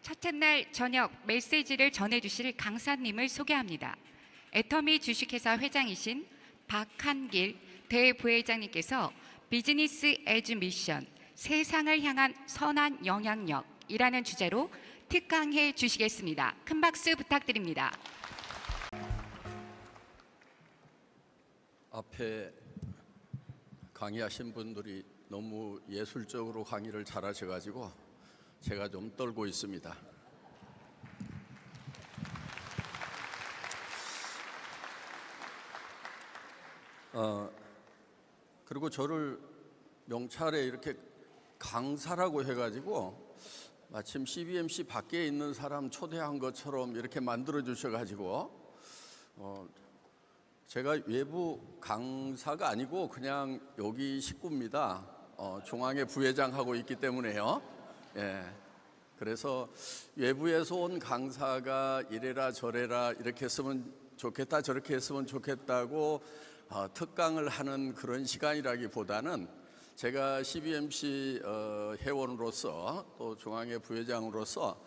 첫째 날 저녁 메시지를 전해주실 강사님을 소개합니다. 애터미 주식회사 회장이신 박한길 대부회장님께서 비즈니스 에즈 미션, 세상을 향한 선한 영향력이라는 주제로 특강해 주시겠습니다. 큰 박수 부탁드립니다. 앞에 강의하신 분들이 너무 예술적으로 강의를 잘하셔가지고 제가 좀 떨고 있습니다. 그리고 저를 명찰에 이렇게 강사라고 해가지고 마침 CBMC 밖에 있는 사람 초대한 것처럼 이렇게 만들어 주셔가지고 제가 외부 강사가 아니고 그냥 여기 식구입니다. 중앙회 부회장하고 있기 때문에요. 예. 그래서 외부에서 온 강사가 이래라 저래라 이렇게 했으면 좋겠다 저렇게 했으면 좋겠다고 특강을 하는 그런 시간이라기보다는 제가 CBMC 회원으로서 또 중앙회 부회장으로서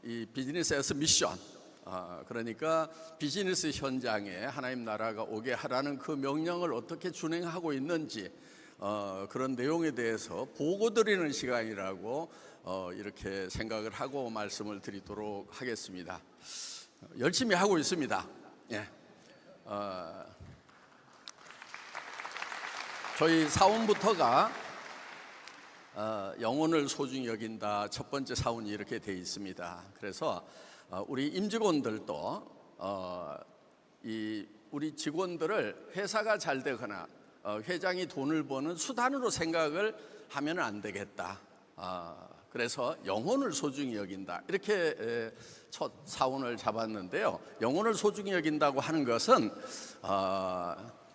이 비즈니스 에스 미션, 그러니까 비즈니스 현장에 하나님 나라가 오게 하라는 그 명령을 어떻게 준행하고 있는지 그런 내용에 대해서 보고 드리는 시간이라고 이렇게 생각을 하고 말씀을 드리도록 하겠습니다. 열심히 하고 있습니다. 예. 저희 사원부터가 영혼을 소중히 여긴다 첫 번째 사원이 이렇게 돼 있습니다. 그래서 우리 임직원들도 우리 직원들을 회사가 잘 되거나 회장이 돈을 버는 수단으로 생각을 하면 안 되겠다. 그래서 영혼을 소중히 여긴다 이렇게 첫 사원을 잡았는데요. 영혼을 소중히 여긴다고 하는 것은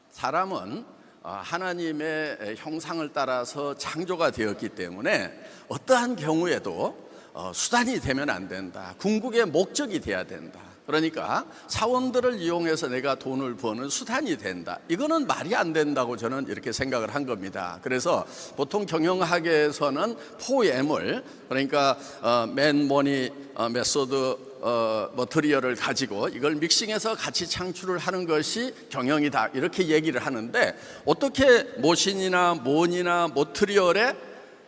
사람은 하나님의 형상을 따라서 창조가 되었기 때문에 어떠한 경우에도 수단이 되면 안 된다. 궁극의 목적이 돼야 된다. 그러니까 사원들을 이용해서 내가 돈을 버는 수단이 된다. 이거는 말이 안 된다고 저는 이렇게 생각을 한 겁니다. 그래서 보통 경영학에서는 4M을 그러니까 맨 머니 메소드 머티리얼을 가지고 이걸 믹싱해서 같이 창출을 하는 것이 경영이다 이렇게 얘기를 하는데 어떻게 머신이나 mon이나 머티리얼에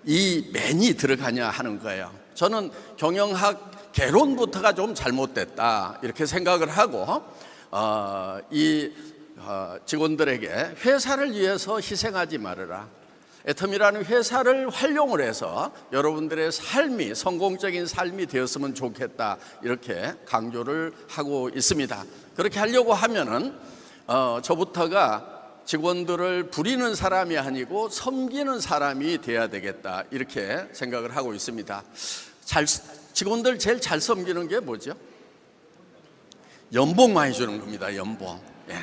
이 맨이 들어가냐 하는 거예요. 저는 경영학 개론부터가 좀 잘못됐다 이렇게 생각을 하고 직원들에게 회사를 위해서 희생하지 말아라. 애텀이라는 회사를 활용을 해서 여러분들의 삶이 성공적인 삶이 되었으면 좋겠다 이렇게 강조를 하고 있습니다. 그렇게 하려고 하면은 저부터가 직원들을 부리는 사람이 아니고 섬기는 사람이 돼야 되겠다 이렇게 생각을 하고 있습니다. 직원들 제일 잘 섬기는 게 뭐죠? 연봉 많이 주는 겁니다. 연봉. 예.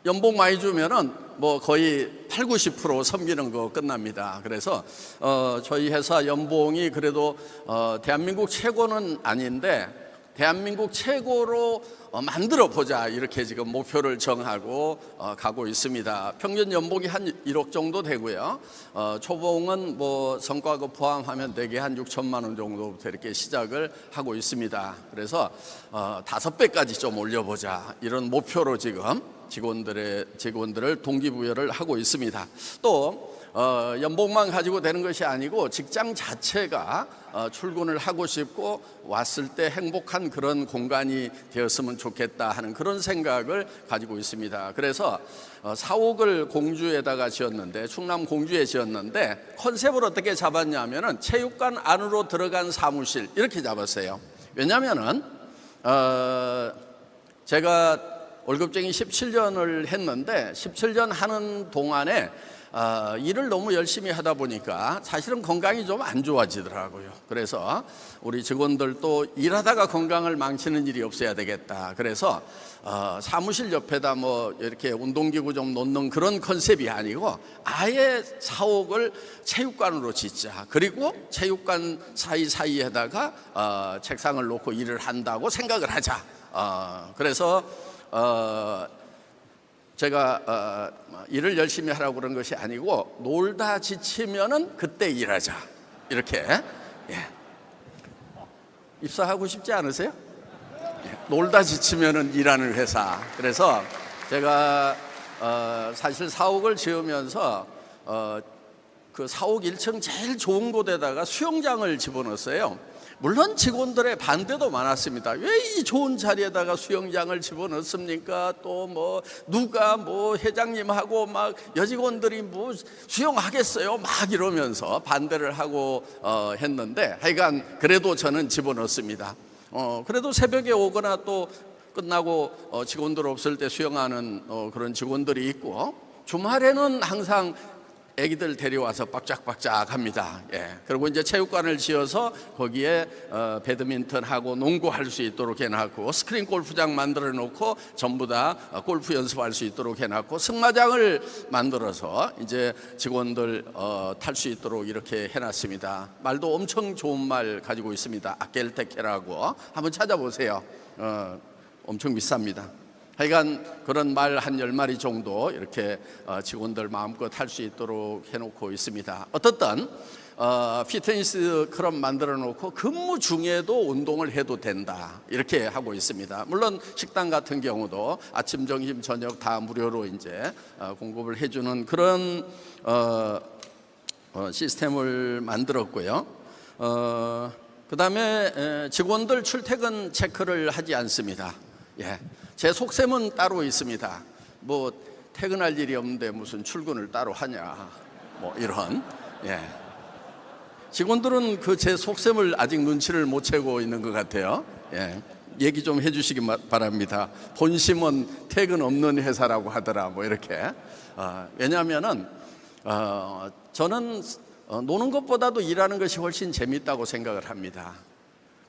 연봉 많이 주면은 뭐 거의 80~90% 섬기는 거 끝납니다. 그래서 저희 회사 연봉이 그래도 대한민국 최고는 아닌데 대한민국 최고로 만들어 보자 이렇게 지금 목표를 정하고 가고 있습니다. 평균 연봉이 한 1억 정도 되고요. 초봉은 뭐 성과급 포함하면 대개 한 6천만 원 정도부터 이렇게 시작을 하고 있습니다. 그래서 5배까지 좀 올려보자 이런 목표로 지금 직원들을 동기부여를 하고 있습니다. 또 연봉만 가지고 되는 것이 아니고 직장 자체가 출근을 하고 싶고 왔을 때 행복한 그런 공간이 되었으면 좋겠다 하는 그런 생각을 가지고 있습니다. 그래서 사옥을 공주에다가 지었는데 충남 공주에 지었는데 컨셉을 어떻게 잡았냐면은 체육관 안으로 들어간 사무실 이렇게 잡았어요. 왜냐하면은 제가 월급쟁이 17년을 했는데 17년 하는 동안에 일을 너무 열심히 하다 보니까 사실은 건강이 좀 안 좋아지더라고요. 그래서 우리 직원들도 일하다가 건강을 망치는 일이 없어야 되겠다. 그래서 사무실 옆에다 뭐 이렇게 운동기구 좀 놓는 그런 컨셉이 아니고 아예 사옥을 체육관으로 짓자. 그리고 체육관 사이사이에다가 책상을 놓고 일을 한다고 생각을 하자. 그래서 제가 일을 열심히 하라고 그런 것이 아니고 놀다 지치면은 그때 일하자 이렇게 입사하고 싶지 않으세요? 놀다 지치면은 일하는 회사. 그래서 제가 사실 사옥을 지으면서 그 사옥 1층 제일 좋은 곳에다가 수영장을 집어넣었어요. 물론 직원들의 반대도 많았습니다. 왜 이 좋은 자리에다가 수영장을 집어넣습니까? 또 뭐 누가 뭐 회장님하고 막 여직원들이 뭐 수영하겠어요? 막 이러면서 반대를 하고 했는데 하여간 그래도 저는 집어넣습니다. 그래도 새벽에 오거나 또 끝나고 직원들 없을 때 수영하는 그런 직원들이 있고, 주말에는 항상 애기들 데려와서 빡짝빡짝 합니다. 예. 그리고 이제 체육관을 지어서 거기에 배드민턴하고 농구할 수 있도록 해놨고, 스크린 골프장 만들어 놓고 전부 다 골프 연습할 수 있도록 해놨고, 승마장을 만들어서 이제 직원들 탈 수 있도록 이렇게 해놨습니다. 말도 엄청 좋은 말 가지고 있습니다. 아켈테케라고 한번 찾아보세요. 엄청 비쌉니다. 하여간 그런 말 한 10마리 정도 이렇게 직원들 마음껏 할 수 있도록 해놓고 있습니다. 어떻든 피트니스 클럽 만들어 놓고 근무 중에도 운동을 해도 된다 이렇게 하고 있습니다. 물론 식당 같은 경우도 아침, 점심, 저녁 다 무료로 이제 공급을 해주는 그런 시스템을 만들었고요. 그 다음에 직원들 출퇴근 체크를 하지 않습니다. 예. 제 속셈은 따로 있습니다. 뭐 퇴근할 일이 없는데 무슨 출근을 따로 하냐, 뭐 이런. 예. 직원들은 그 제 속셈을 아직 눈치를 못 채고 있는 것 같아요. 예. 얘기 좀 해주시기 바랍니다. 본심은 퇴근 없는 회사라고 하더라, 뭐 이렇게. 왜냐하면은 저는 노는 것보다도 일하는 것이 훨씬 재밌다고 생각을 합니다.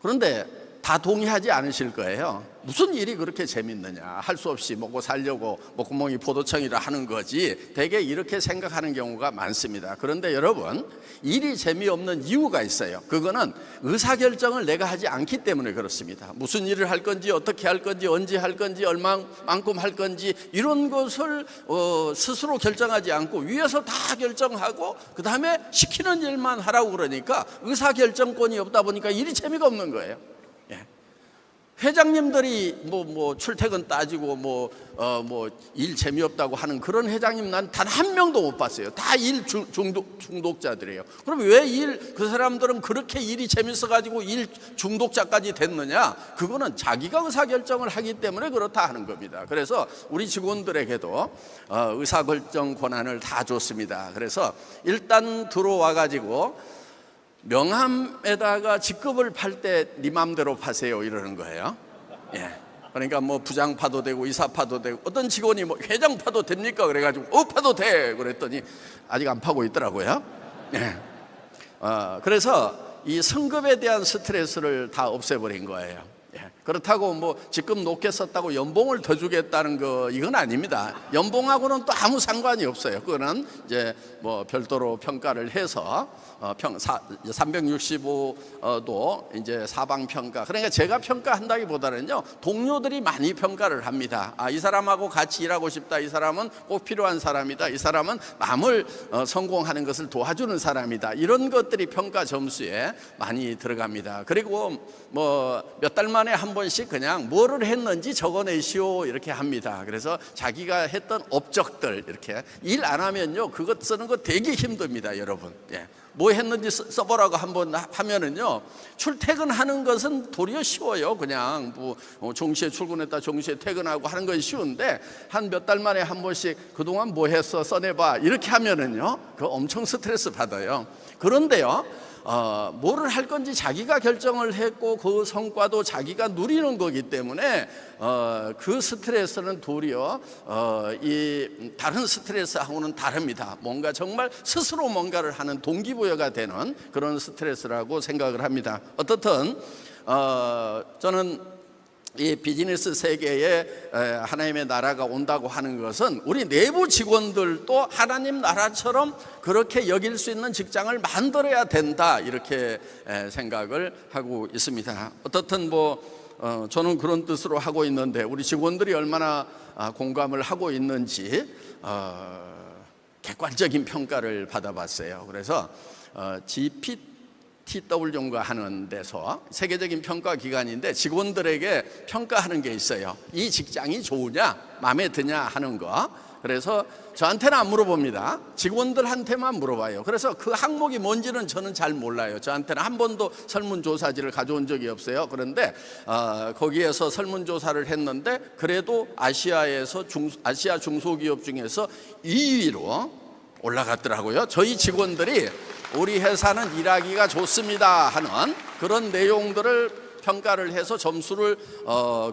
그런데 다 동의하지 않으실 거예요. 무슨 일이 그렇게 재밌느냐, 할 수 없이 먹고 살려고 목구멍이 포도청이라 하는 거지, 대개 이렇게 생각하는 경우가 많습니다. 그런데 여러분, 일이 재미없는 이유가 있어요. 그거는 의사결정을 내가 하지 않기 때문에 그렇습니다. 무슨 일을 할 건지, 어떻게 할 건지, 언제 할 건지, 얼마만큼 할 건지, 이런 것을 스스로 결정하지 않고 위에서 다 결정하고 그 다음에 시키는 일만 하라고 그러니까 의사결정권이 없다 보니까 일이 재미가 없는 거예요. 회장님들이 뭐 출퇴근 따지고 일 재미없다고 하는 그런 회장님 난 단 한 명도 못 봤어요. 다 일 중독자들이에요. 그럼 왜 그 사람들은 그렇게 일이 재밌어 가지고 일 중독자까지 됐느냐? 그거는 자기가 의사결정을 하기 때문에 그렇다 하는 겁니다. 그래서 우리 직원들에게도 의사결정 권한을 다 줬습니다. 그래서 일단 들어와 가지고 명함에다가 직급을 팔 때 네 맘대로 파세요 이러는 거예요. 예. 그러니까 뭐 부장 파도 되고 이사 파도 되고, 어떤 직원이 뭐 회장 파도 됩니까? 그래가지고 파도 돼 그랬더니 아직 안 파고 있더라고요. 예. 그래서 이 승급에 대한 스트레스를 다 없애버린 거예요. 예. 그렇다고 뭐 직급 높게 썼다고 연봉을 더 주겠다는 거 이건 아닙니다. 연봉하고는 또 아무 상관이 없어요. 그거는 이제 뭐 별도로 평가를 해서 365도 이제 사방 평가. 그러니까 제가 평가한다기보다는요, 동료들이 많이 평가를 합니다. 이 사람하고 같이 일하고 싶다. 이 사람은 꼭 필요한 사람이다. 이 사람은 남을 성공하는 것을 도와주는 사람이다. 이런 것들이 평가 점수에 많이 들어갑니다. 그리고 뭐 몇 달 만에 한 번씩 그냥 뭐를 했는지 적어내시오 이렇게 합니다. 그래서 자기가 했던 업적들 이렇게 일 안 하면요, 그것 쓰는 거 되게 힘듭니다, 여러분. 예. 뭐 했는지 써보라고 한번 하면은요, 출퇴근하는 것은 도리어 쉬워요. 그냥 뭐 종시에 출근했다 종시에 퇴근하고 하는 건 쉬운데, 한 몇 달 만에 한 번씩 그동안 뭐 했어 써내봐 이렇게 하면은요, 그거 엄청 스트레스 받아요. 그런데요, 뭐를 할 건지 자기가 결정을 했고 그 성과도 자기가 누리는 거기 때문에 그 스트레스는 도리어 이 다른 스트레스하고는 다릅니다. 뭔가 정말 스스로 뭔가를 하는 동기부여가 되는 그런 스트레스라고 생각을 합니다. 어떻든 저는 이 비즈니스 세계에 하나님의 나라가 온다고 하는 것은 우리 내부 직원들도 하나님 나라처럼 그렇게 여길 수 있는 직장을 만들어야 된다, 이렇게 생각을 하고 있습니다. 어떻든 저는 그런 뜻으로 하고 있는데, 우리 직원들이 얼마나 공감을 하고 있는지 객관적인 평가를 받아봤어요. 그래서 TW인가 하는 데서 세계적인 평가 기관인데 직원들에게 평가하는 게 있어요. 이 직장이 좋으냐, 마음에 드냐 하는 거. 그래서 저한테는 안 물어봅니다. 직원들한테만 물어봐요. 그래서 그 항목이 뭔지는 저는 잘 몰라요. 저한테는 한 번도 설문조사지를 가져온 적이 없어요. 그런데 거기에서 설문조사를 했는데 그래도 아시아에서 아시아 중소기업 중에서 2위로 올라갔더라고요. 저희 직원들이 우리 회사는 일하기가 좋습니다 하는 그런 내용들을 평가를 해서 점수를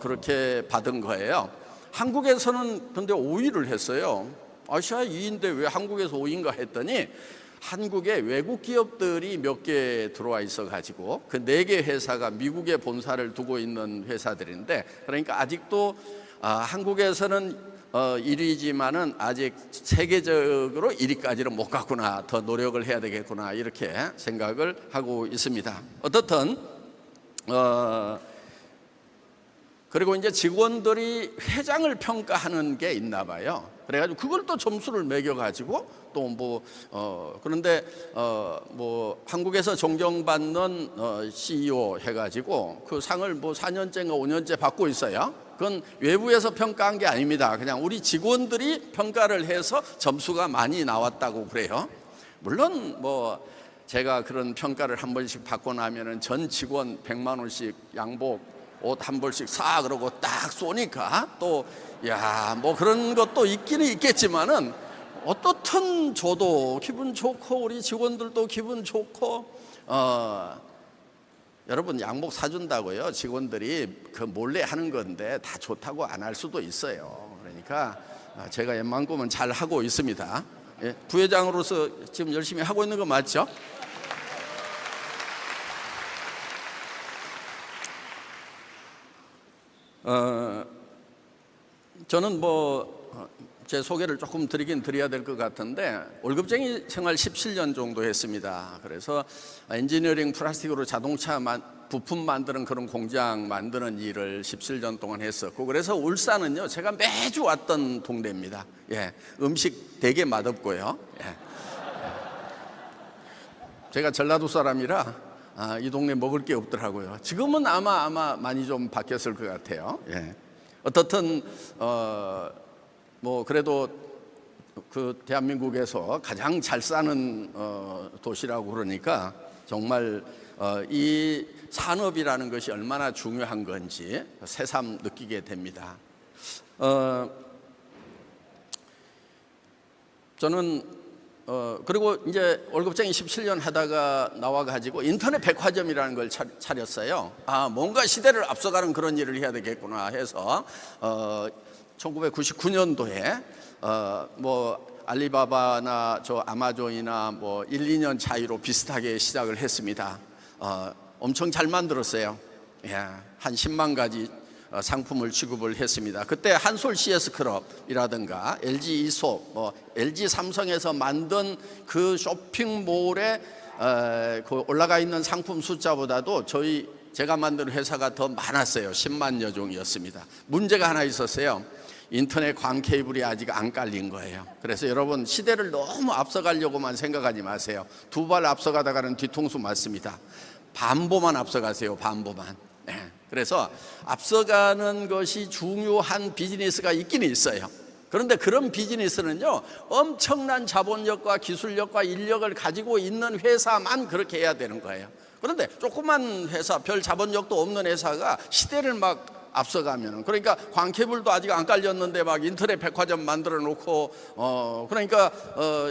그렇게 받은 거예요. 한국에서는 근데 5위를 했어요. 아시아 2위인데 왜 한국에서 5위인가 했더니 한국에 외국 기업들이 몇 개 들어와 있어 가지고 그 4개 회사가 미국에 본사를 두고 있는 회사들인데, 그러니까 아직도 한국에서는 1위지만은 아직 세계적으로 1위까지는 못 갔구나, 더 노력을 해야 되겠구나, 이렇게 생각을 하고 있습니다. 어떻든 그리고 이제 직원들이 회장을 평가하는 게 있나 봐요. 그래가지고 그걸 또 점수를 매겨가지고 또 뭐 그런데 뭐 한국에서 존경받는 CEO 해가지고 그 상을 뭐 4년째인가 5년째 받고 있어요. 그건 외부에서 평가한 게 아닙니다. 그냥 우리 직원들이 평가를 해서 점수가 많이 나왔다고 그래요. 물론 뭐 제가 그런 평가를 한 번씩 받고 나면은 전 직원 100만 원씩 양복 옷 한 벌씩 사 그러고 딱 쏘니까 또 야 뭐 그런 것도 있기는 있겠지만은 어떻든 저도 기분 좋고 우리 직원들도 기분 좋고 여러분 양복 사준다고요 직원들이 그 몰래 하는 건데 다 좋다고 안 할 수도 있어요. 그러니까 제가 웬만큼은 잘 하고 있습니다. 예, 부회장으로서 지금 열심히 하고 있는 거 맞죠? 저는 뭐 제 소개를 조금 드리긴 드려야 될 것 같은데 월급쟁이 생활 17년 정도 했습니다. 그래서 엔지니어링 플라스틱으로 자동차 부품 만드는 그런 공장 만드는 일을 17년 동안 했었고, 그래서 울산은요 제가 매주 왔던 동네입니다. 예, 음식 되게 맛없고요. 예. 제가 전라도 사람이라 이 동네 먹을 게 없더라고요. 지금은 아마 많이 좀 바뀌었을 것 같아요. 예. 어떻든 뭐 그래도 그 대한민국에서 가장 잘 사는 도시라고 그러니까 정말 이 산업이라는 것이 얼마나 중요한 건지 새삼 느끼게 됩니다. 저는 그리고 이제 월급쟁이 17년 하다가 나와가지고 인터넷 백화점이라는 걸 차렸어요. 뭔가 시대를 앞서가는 그런 일을 해야 되겠구나 해서 1999년도에 뭐 알리바바나 저 아마존이나 뭐 1, 2년 차이로 비슷하게 시작을 했습니다. 엄청 잘 만들었어요. 예, 한 10만 가지 상품을 취급을 했습니다. 그때 한솔 CS 클럽이라든가 LG 이솝, 뭐 LG 삼성에서 만든 그 쇼핑몰에 그 올라가 있는 상품 숫자보다도 제가 만든 회사가 더 많았어요. 10만여 종이었습니다. 문제가 하나 있었어요. 인터넷 광 케이블이 아직 안 깔린 거예요. 그래서 여러분 시대를 너무 앞서가려고만 생각하지 마세요. 2발 앞서가다가는 뒤통수 맞습니다. 반보만 앞서가세요. 반보만. 네. 그래서 앞서가는 것이 중요한 비즈니스가 있긴 있어요. 그런데 그런 비즈니스는요 엄청난 자본력과 기술력과 인력을 가지고 있는 회사만 그렇게 해야 되는 거예요. 그런데 조그만 회사, 별 자본력도 없는 회사가 시대를 막 앞서가면은, 그러니까 광케이블도 아직 안 깔렸는데 막 인터넷 백화점 만들어 놓고 그러니까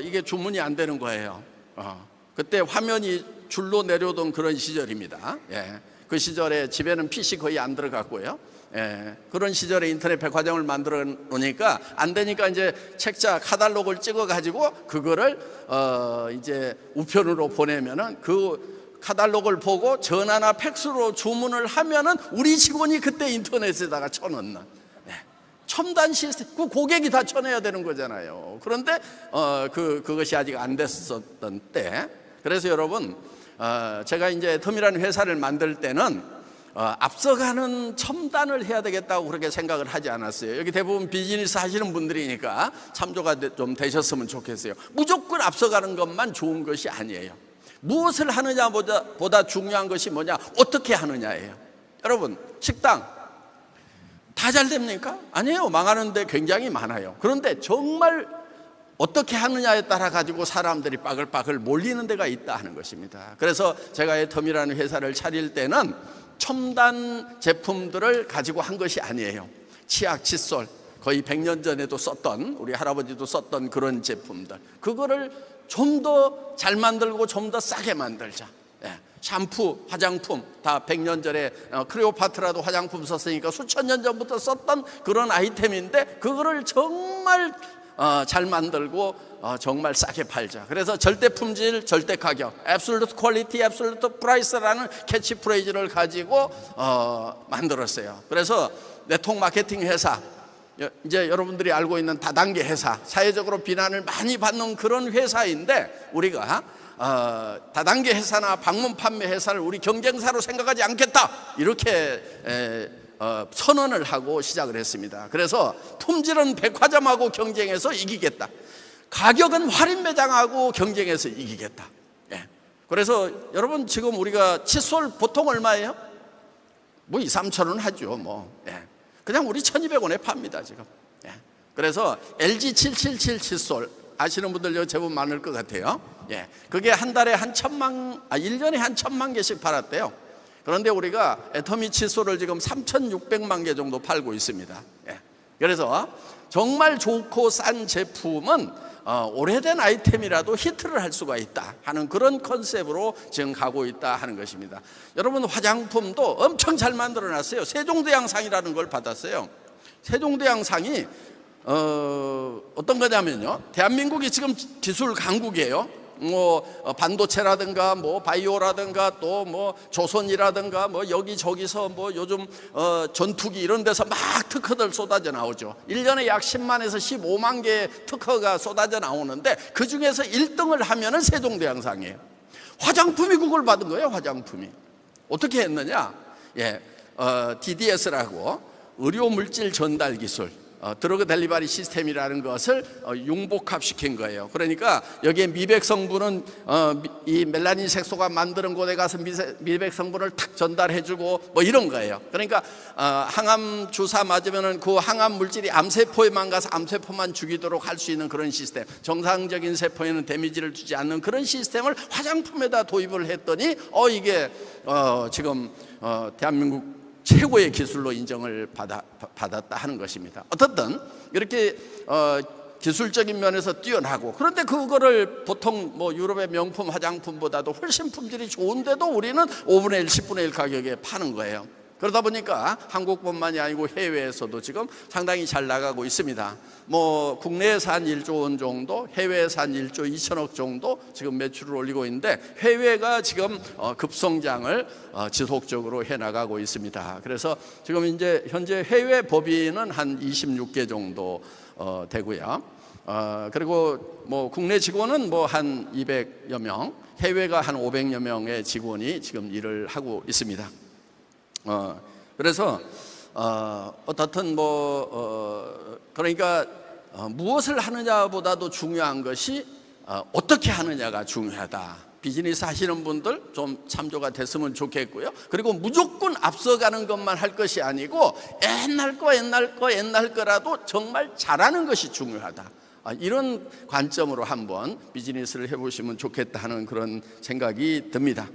이게 주문이 안 되는 거예요. 그때 화면이 줄로 내려오던 그런 시절입니다. 예. 그 시절에 집에는 PC 거의 안 들어갔고요. 예. 그런 시절에 인터넷 백화점을 만들어 놓으니까 안 되니까 이제 책자 카탈로그를 찍어 가지고 그거를 이제 우편으로 보내면은 그 카탈로그를 보고 전화나 팩스로 주문을 하면은 우리 직원이 그때 인터넷에다가 쳐넣는 첨단 시스템, 그 고객이 다 쳐내야 되는 거잖아요. 그런데 그것이 아직 안 됐었던 때, 그래서 여러분 제가 이제 애텀이라는 회사를 만들 때는 앞서가는 첨단을 해야 되겠다고 그렇게 생각을 하지 않았어요. 여기 대부분 비즈니스 하시는 분들이니까 참조가 좀 되셨으면 좋겠어요. 무조건 앞서가는 것만 좋은 것이 아니에요. 무엇을 하느냐보다 중요한 것이 뭐냐? 어떻게 하느냐예요. 여러분, 식당 다 잘 됩니까? 아니에요. 망하는 데 굉장히 많아요. 그런데 정말 어떻게 하느냐에 따라 가지고 사람들이 빠글빠글 몰리는 데가 있다 하는 것입니다. 그래서 제가 애텀이라는 회사를 차릴 때는 첨단 제품들을 가지고 한 것이 아니에요. 치약, 칫솔, 거의 100년 전에도 썼던, 우리 할아버지도 썼던 그런 제품들, 그거를 좀 더 잘 만들고 좀 더 싸게 만들자. 샴푸, 화장품 다 100년 전에 클레오파트라도 화장품 썼으니까 수천 년 전부터 썼던 그런 아이템인데 그거를 정말 잘 만들고 정말 싸게 팔자. 그래서 절대 품질, 절대 가격, Absolute Quality, Absolute Price라는 캐치프레이즈를 가지고 만들었어요. 그래서 네트워크 마케팅 회사, 이제 여러분들이 알고 있는 다단계 회사, 사회적으로 비난을 많이 받는 그런 회사인데 우리가 다단계 회사나 방문 판매 회사를 우리 경쟁사로 생각하지 않겠다, 이렇게 선언을 하고 시작을 했습니다. 그래서 품질은 백화점하고 경쟁해서 이기겠다, 가격은 할인 매장하고 경쟁해서 이기겠다. 그래서 여러분, 지금 우리가 칫솔 보통 얼마예요? 뭐 2, 3천 원 하죠. 그냥 우리 1,200원에 팝니다 지금. 그래서 LG 777 칫솔 아시는 분들 제법 많을 것 같아요. 그게 한 달에 1년에 한 1,000만 개씩 팔았대요. 그런데 우리가 애터미 칫솔을 지금 3,600만 개 정도 팔고 있습니다. 그래서 정말 좋고 싼 제품은 오래된 아이템이라도 히트를 할 수가 있다 하는 그런 컨셉으로 지금 가고 있다 하는 것입니다. 여러분, 화장품도 엄청 잘 만들어놨어요. 세종대왕상이라는 걸 받았어요. 세종대왕상이 어떤 거냐면요, 대한민국이 지금 기술 강국이에요. 반도체라든가 바이오라든가 또 조선이라든가 여기저기서 요즘 전투기 이런 데서 막 특허들 쏟아져 나오죠. 1년에 약 10만에서 15만 개의 특허가 쏟아져 나오는데 그 중에서 1등을 하면은 세종대왕상이에요. 화장품이 그걸 받은 거예요. 화장품이 어떻게 했느냐? DDS라고 의료물질 전달 기술, 드러그 델리버리 시스템이라는 것을 융복합시킨 거예요. 그러니까 여기에 미백 성분은 이 멜라닌 색소가 만드는 곳에 가서 미백 성분을 탁 전달해주고 이런 거예요. 그러니까 항암 주사 맞으면은 그 항암 물질이 암세포에만 가서 암세포만 죽이도록 할 수 있는 그런 시스템, 정상적인 세포에는 데미지를 주지 않는 그런 시스템을 화장품에다 도입을 했더니 이게 지금 대한민국 최고의 기술로 인정을 받았다 하는 것입니다. 어떻든 이렇게 기술적인 면에서 뛰어나고, 그런데 그거를 보통 유럽의 명품 화장품보다도 훨씬 품질이 좋은데도 우리는 5분의 1, 10분의 1 가격에 파는 거예요. 그러다 보니까 한국뿐만이 아니고 해외에서도 지금 상당히 잘 나가고 있습니다. 국내에서 한 1조 원 정도, 해외에서 한 1조 2천억 정도 지금 매출을 올리고 있는데 해외가 지금 급성장을 지속적으로 해나가고 있습니다. 그래서 지금 이제 현재 해외 법인은 한 26개 정도 되고요. 그리고 국내 직원은 한 200여 명, 해외가 한 500여 명의 직원이 지금 일을 하고 있습니다. 그래서 어떻든 그러니까 무엇을 하느냐보다도 중요한 것이 어떻게 하느냐가 중요하다. 비즈니스 하시는 분들 좀 참조가 됐으면 좋겠고요. 그리고 무조건 앞서가는 것만 할 것이 아니고 옛날 거라도 정말 잘하는 것이 중요하다. 이런 관점으로 한번 비즈니스를 해보시면 좋겠다 하는 그런 생각이 듭니다.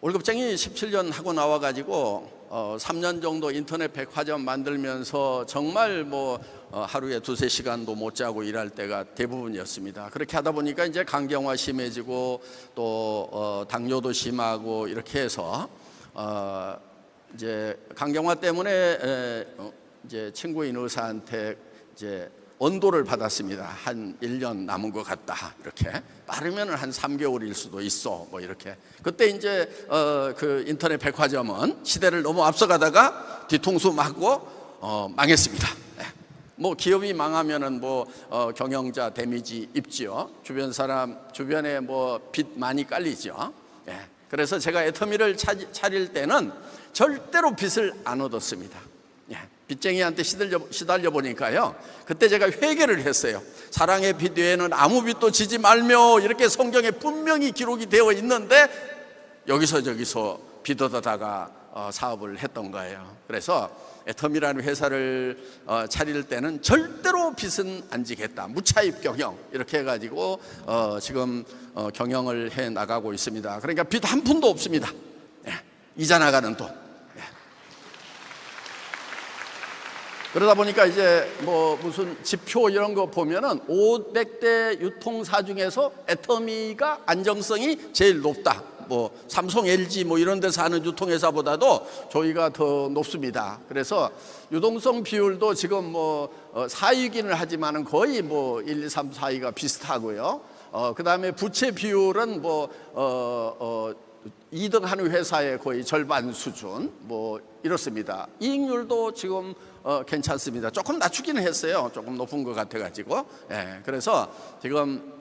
월급쟁이 17년 하고 나와가지고 3년 정도 인터넷 백화점 만들면서 정말 하루에 2-3시간도 못 자고 일할 때가 대부분이었습니다. 그렇게 하다 보니까 이제 간경화 심해지고 또 당뇨도 심하고 이렇게 해서 이제 간경화 때문에 이제 친구인 의사한테 이제 언도를 받았습니다. 한 1년 남은 것 같다. 이렇게 빠르면 한 3개월일 수도 있어. 이렇게. 그때 이제 그 인터넷 백화점은 시대를 너무 앞서가다가 뒤통수 맞고 망했습니다. 기업이 망하면은 경영자 데미지 입지요. 주변에 빚 많이 깔리죠. 그래서 제가 애터미를 차릴 때는 절대로 빚을 안 얻었습니다. 빚쟁이한테 시달려 보니까요, 그때 제가 회개를 했어요. 사랑의 빚 외에는 아무 빚도 지지 말며, 이렇게 성경에 분명히 기록이 되어 있는데 여기서 저기서 빚 얻어다가 사업을 했던 거예요. 그래서 애텀이라는 회사를 차릴 때는 절대로 빚은 안 지겠다, 무차입 경영, 이렇게 해가지고 지금 경영을 해 나가고 있습니다. 그러니까 빚 한 푼도 없습니다. 이자 나가는 돈. 그러다 보니까 이제 뭐 무슨 지표 이런 거 보면은 500대 유통사 중에서 애터미가 안정성이 제일 높다. 뭐 삼성, LG 뭐 이런 데서 하는 유통회사보다도 저희가 더 높습니다. 그래서 유동성 비율도 지금 뭐 4위기는 하지만은 거의 뭐 1, 2, 3, 4위가 비슷하고요. 그다음에 부채 비율은 뭐 2등 하는 회사의 거의 절반 수준 뭐 이렇습니다. 이익률도 지금 괜찮습니다. 조금 낮추기는 했어요. 조금 높은 것 같아가지고. 예, 그래서 지금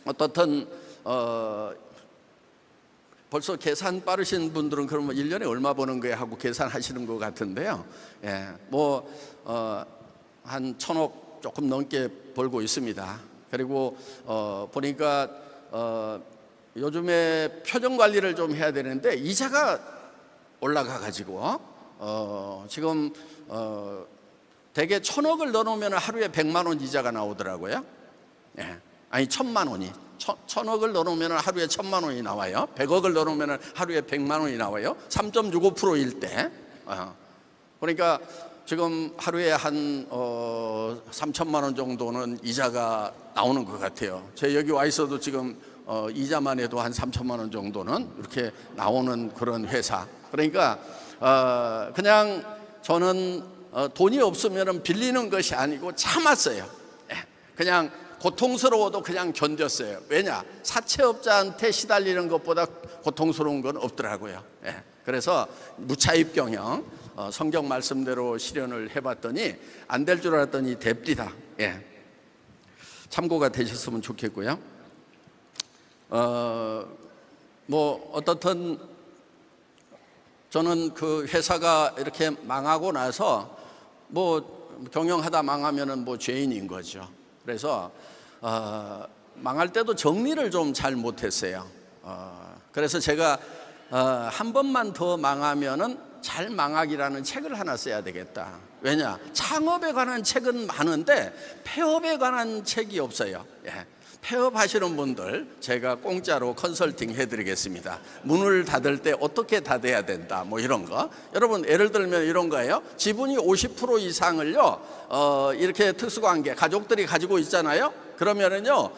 어떻든 벌써 계산 빠르신 분들은 그러면 1년에 얼마 버는 거야 하고 계산하시는 것 같은데요. 예, 뭐 한 1,000억 조금 넘게 벌고 있습니다. 그리고 보니까 요즘에 표정 관리를 좀 해야 되는데 이자가 올라가 가지고 지금 대개 1,000억을 넣어놓으면 하루에 100만 원 이자가 나오더라고요. 예. 아니 1,000만 원이 1,000억을 넣어놓으면 하루에 1,000만 원이 나와요. 100억을 넣어놓으면 하루에 100만 원이 나와요. 3.65%일 때. 그러니까 지금 하루에 한 3천만 원 정도는 이자가 나오는 것 같아요. 제 여기 와 있어도 지금 이자만 해도 한 3천만 원 정도는 이렇게 나오는 그런 회사. 그러니까 그냥 저는 돈이 없으면 빌리는 것이 아니고 참았어요. 그냥 고통스러워도 그냥 견뎠어요. 왜냐? 사채업자한테 시달리는 것보다 고통스러운 건 없더라고요. 그래서 무차입 경영 성경 말씀대로 실현을 해봤더니 안 될 줄 알았더니 됩디다. 참고가 되셨으면 좋겠고요. 뭐 어떻든 저는 그 회사가 이렇게 망하고 나서 뭐 경영하다 망하면은 뭐 죄인인 거죠. 그래서 망할 때도 정리를 좀 잘 못했어요. 그래서 제가 한 번만 더 망하면은 잘 망하기라는 책을 하나 써야 되겠다. 왜냐? 창업에 관한 책은 많은데 폐업에 관한 책이 없어요. 폐업하시는 분들 제가 공짜로 컨설팅 해드리겠습니다. 문을 닫을 때 어떻게 닫아야 된다 뭐 이런 거. 여러분 예를 들면 이런 거예요. 지분이 50% 이상을요 이렇게 특수관계 가족들이 가지고 있잖아요. 그러면은요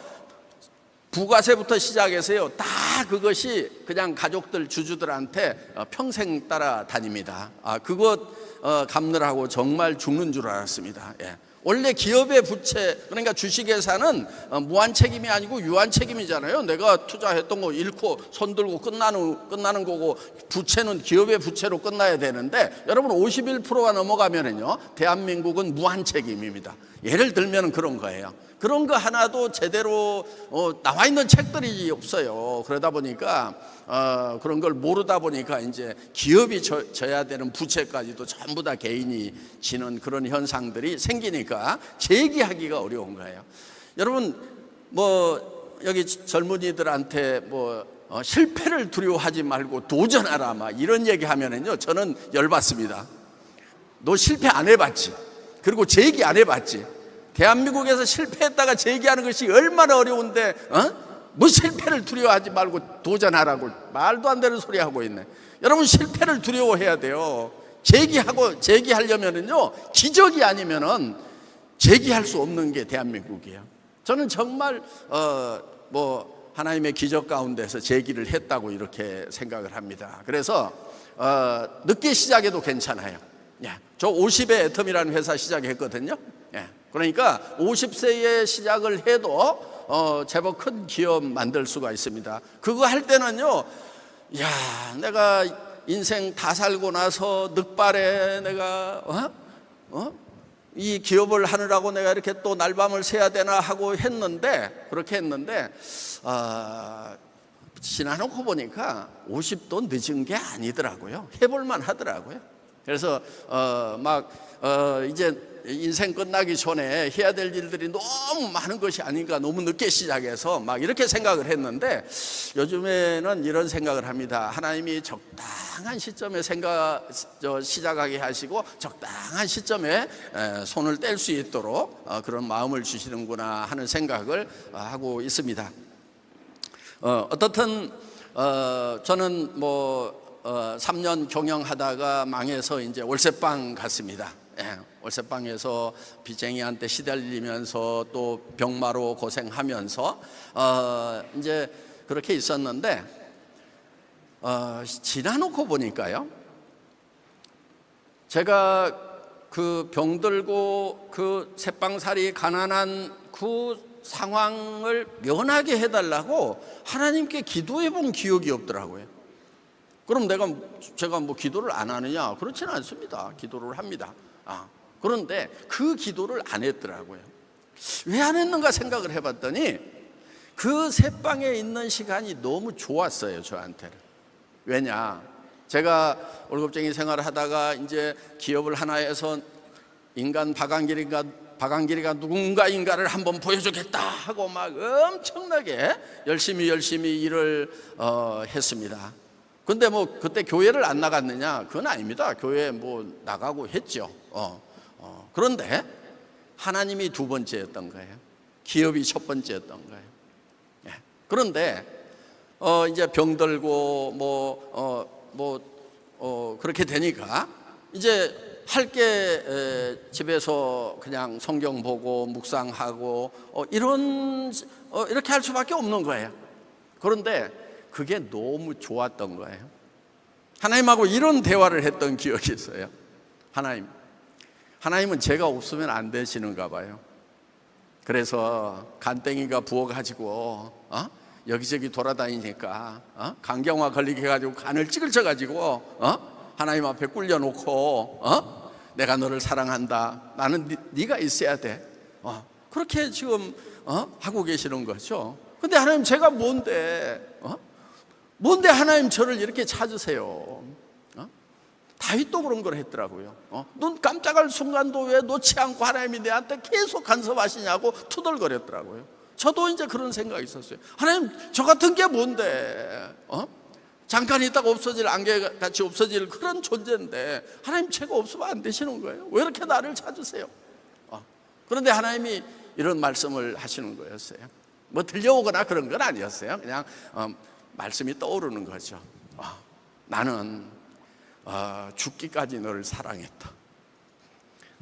부가세부터 시작해서요 다 그것이 그냥 가족들 주주들한테 평생 따라다닙니다. 그것 갚느라고 정말 죽는 줄 알았습니다. 원래 기업의 부채, 그러니까 주식회사는 무한 책임이 아니고 유한 책임이잖아요. 내가 투자했던 거 잃고 손들고 끝나는 거고, 부채는 기업의 부채로 끝나야 되는데 여러분 51%가 넘어가면은요 대한민국은 무한 책임입니다. 예를 들면 그런 거예요. 그런 거 하나도 제대로 나와 있는 책들이 없어요. 그러다 보니까 그런 걸 모르다 보니까 이제 기업이 져야 되는 부채까지도 전부 다 개인이 지는 그런 현상들이 생기니까 재기하기가 어려운 거예요. 여러분 뭐 여기 젊은이들한테 뭐 실패를 두려워하지 말고 도전하라 막 이런 얘기하면은요 저는 열받습니다. 너 실패 안 해봤지? 그리고 재기 안 해봤지? 대한민국에서 실패했다가 재기하는 것이 얼마나 어려운데 뭐 실패를 두려워하지 말고 도전하라고 말도 안 되는 소리 하고 있네. 여러분 실패를 두려워해야 돼요. 재기하려면은요 기적이 아니면은 재기할 수 없는 게 대한민국이에요. 저는 정말 뭐 하나님의 기적 가운데서 재기를 했다고 이렇게 생각을 합니다. 그래서 늦게 시작해도 괜찮아요. 저 50에 애텀이라는 회사 시작했거든요. 그러니까 50세에 시작을 해도 제법 큰 기업 만들 수가 있습니다. 그거 할 때는요, 야, 내가 인생 다 살고 나서 늑발에 내가 이 기업을 하느라고 내가 이렇게 또 날밤을 새야 되나 하고 했는데 그렇게 했는데 지나놓고 보니까 50도 늦은 게 아니더라고요. 해볼만 하더라고요. 그래서 이제 인생 끝나기 전에 해야 될 일들이 너무 많은 것이 아닌가, 너무 늦게 시작해서 막 이렇게 생각을 했는데, 요즘에는 이런 생각을 합니다. 하나님이 적당한 시점에 시작하게 하시고 적당한 시점에 손을 뗄 수 있도록 그런 마음을 주시는구나 하는 생각을 하고 있습니다. 어떻든 저는 3년 경영하다가 망해서 이제 월세방 갔습니다. 월세방에서 빚쟁이한테 시달리면서 또 병마로 고생하면서 이제 그렇게 있었는데, 지나놓고 보니까요, 제가 그 병들고 그 새빵살이 가난한 그 상황을 면하게 해달라고 하나님께 기도해 본 기억이 없더라고요. 그럼 제가 기도를 안 하느냐? 그렇지는 않습니다. 기도를 합니다. 그런데 그 기도를 안 했더라고요. 왜 안 했는가 생각을 해봤더니, 그 새방에 있는 시간이 너무 좋았어요, 저한테는. 왜냐? 제가 월급쟁이 생활을 하다가 이제 기업을 하나 해서 박한길이가 누군가인가를 한번 보여주겠다 하고 막 엄청나게 열심히 일을 했습니다. 근데 그때 교회를 안 나갔느냐? 그건 아닙니다. 교회 나가고 했죠. 그런데 하나님이 두 번째였던 거예요. 기업이 첫 번째였던 거예요. 그런데 이제 병들고 그렇게 되니까 이제 할 게 집에서 그냥 성경 보고 묵상하고 이렇게 할 수밖에 없는 거예요. 그런데 그게 너무 좋았던 거예요. 하나님하고 이런 대화를 했던 기억이 있어요. 하나님은 제가 없으면 안 되시는가 봐요. 그래서 간땡이가 부어가지고 여기저기 돌아다니니까 간경화 걸리게 해가지고 간을 찌글쳐가지고 하나님 앞에 꿀려놓고 내가 너를 사랑한다, 나는 네가 있어야 돼, 그렇게 지금 하고 계시는 거죠. 근데 하나님, 제가 뭔데 하나님 저를 이렇게 찾으세요? 다윗도 그런 걸 했더라고요. 눈 깜짝할 순간도 왜 놓지 않고 하나님이 내한테 계속 간섭하시냐고 투덜거렸더라고요. 저도 이제 그런 생각이 있었어요. 하나님, 저 같은 게 뭔데? 잠깐 있다가 없어질, 안개같이 없어질 그런 존재인데 하나님, 제가 없으면 안 되시는 거예요? 왜 이렇게 나를 찾으세요? 그런데 하나님이 이런 말씀을 하시는 거였어요. 들려오거나 그런 건 아니었어요. 그냥 말씀이 떠오르는 거죠. 나는 죽기까지 너를 사랑했다.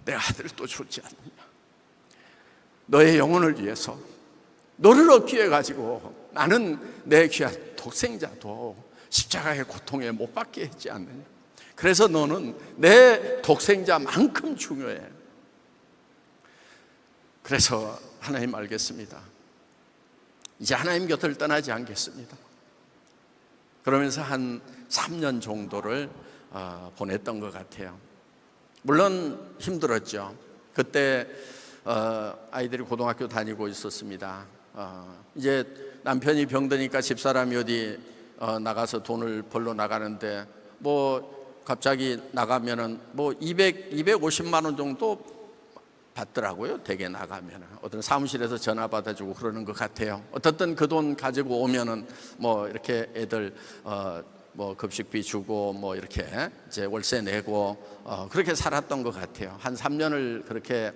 내 아들도 좋지 않느냐? 너의 영혼을 위해서 너를 얻기 위해 가지고 나는 내 귀한 독생자도 십자가의 고통에 못 받게 했지 않느냐? 그래서 너는 내 독생자만큼 중요해. 그래서 하나님, 알겠습니다. 이제 하나님 곁을 떠나지 않겠습니다. 그러면서 한 3년 정도를 보냈던 것 같아요. 물론 힘들었죠. 그때 아이들이 고등학교 다니고 있었습니다. 이제 남편이 병드니까 집사람이 어디 나가서 돈을 벌러 나가는데 갑자기 나가면은 250만 원 정도 받더라고요. 대개 나가면은 어떤 사무실에서 전화 받아주고 그러는 것 같아요. 어떻든 그 돈 가지고 오면은 이렇게 애들 급식비 주고 이렇게 이제 월세 내고 그렇게 살았던 것 같아요. 한 3년을 그렇게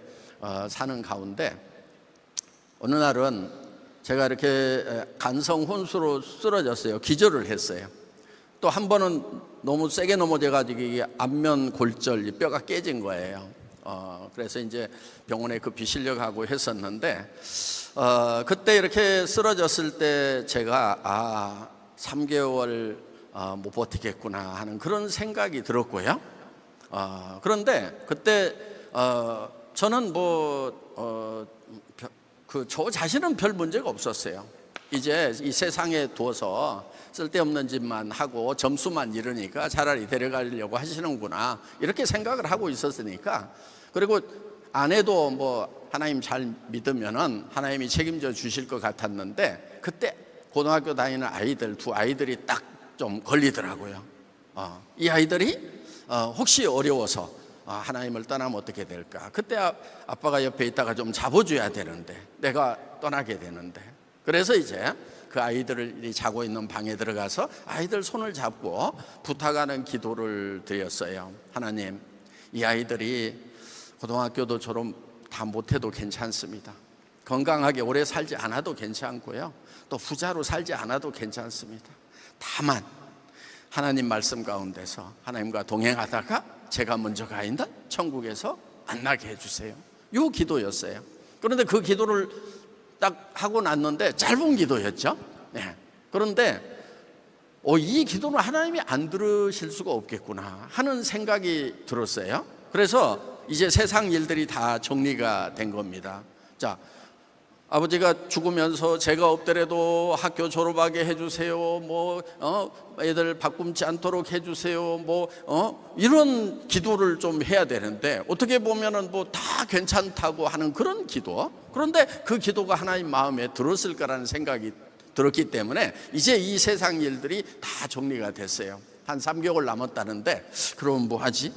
사는 가운데 어느 날은 제가 이렇게 간성 혼수로 쓰러졌어요. 기절을 했어요. 또 한 번은 너무 세게 넘어져가지고 이게 안면 골절, 뼈가 깨진 거예요. 그래서 이제 병원에 급히 실려가고 했었는데, 그때 이렇게 쓰러졌을 때 제가 3개월 못 버티겠구나 하는 그런 생각이 들었고요. 그런데 그때 저는 저 자신은 별 문제가 없었어요. 이제 이 세상에 두어서 쓸데없는 짓만 하고 점수만 잃으니까 차라리 데려가려고 하시는구나, 이렇게 생각을 하고 있었으니까. 그리고 아내도 하나님 잘 믿으면은 하나님이 책임져 주실 것 같았는데, 그때 고등학교 다니는 두 아이들이 딱 좀 걸리더라고요. 이 아이들이 혹시 어려워서 하나님을 떠나면 어떻게 될까? 그때 아빠가 옆에 있다가 좀 잡아줘야 되는데 내가 떠나게 되는데, 그래서 이제 그 아이들이 자고 있는 방에 들어가서 아이들 손을 잡고 부탁하는 기도를 드렸어요. 하나님, 이 아이들이 고등학교도 졸업 다 못해도 괜찮습니다. 건강하게 오래 살지 않아도 괜찮고요, 또 부자로 살지 않아도 괜찮습니다. 다만 하나님 말씀 가운데서 하나님과 동행하다가 제가 먼저 가 있는 천국에서 만나게 해주세요. 이 기도였어요. 그런데 그 기도를 딱 하고 났는데 짧은 기도였죠. 네. 그런데 이 기도는 하나님이 안 들으실 수가 없겠구나 하는 생각이 들었어요. 그래서 이제 세상 일들이 다 정리가 된 겁니다. 자, 아버지가 죽으면서 제가 없더라도 학교 졸업하게 해주세요. 애들 바꿈지 않도록 해주세요. 이런 기도를 좀 해야 되는데 어떻게 보면은 다 괜찮다고 하는 그런 기도. 그런데 그 기도가 하나님 마음에 들었을 거라는 생각이 들었기 때문에 이제 이 세상 일들이 다 정리가 됐어요. 한 3개월 남았다는데 그럼 뭐 하지?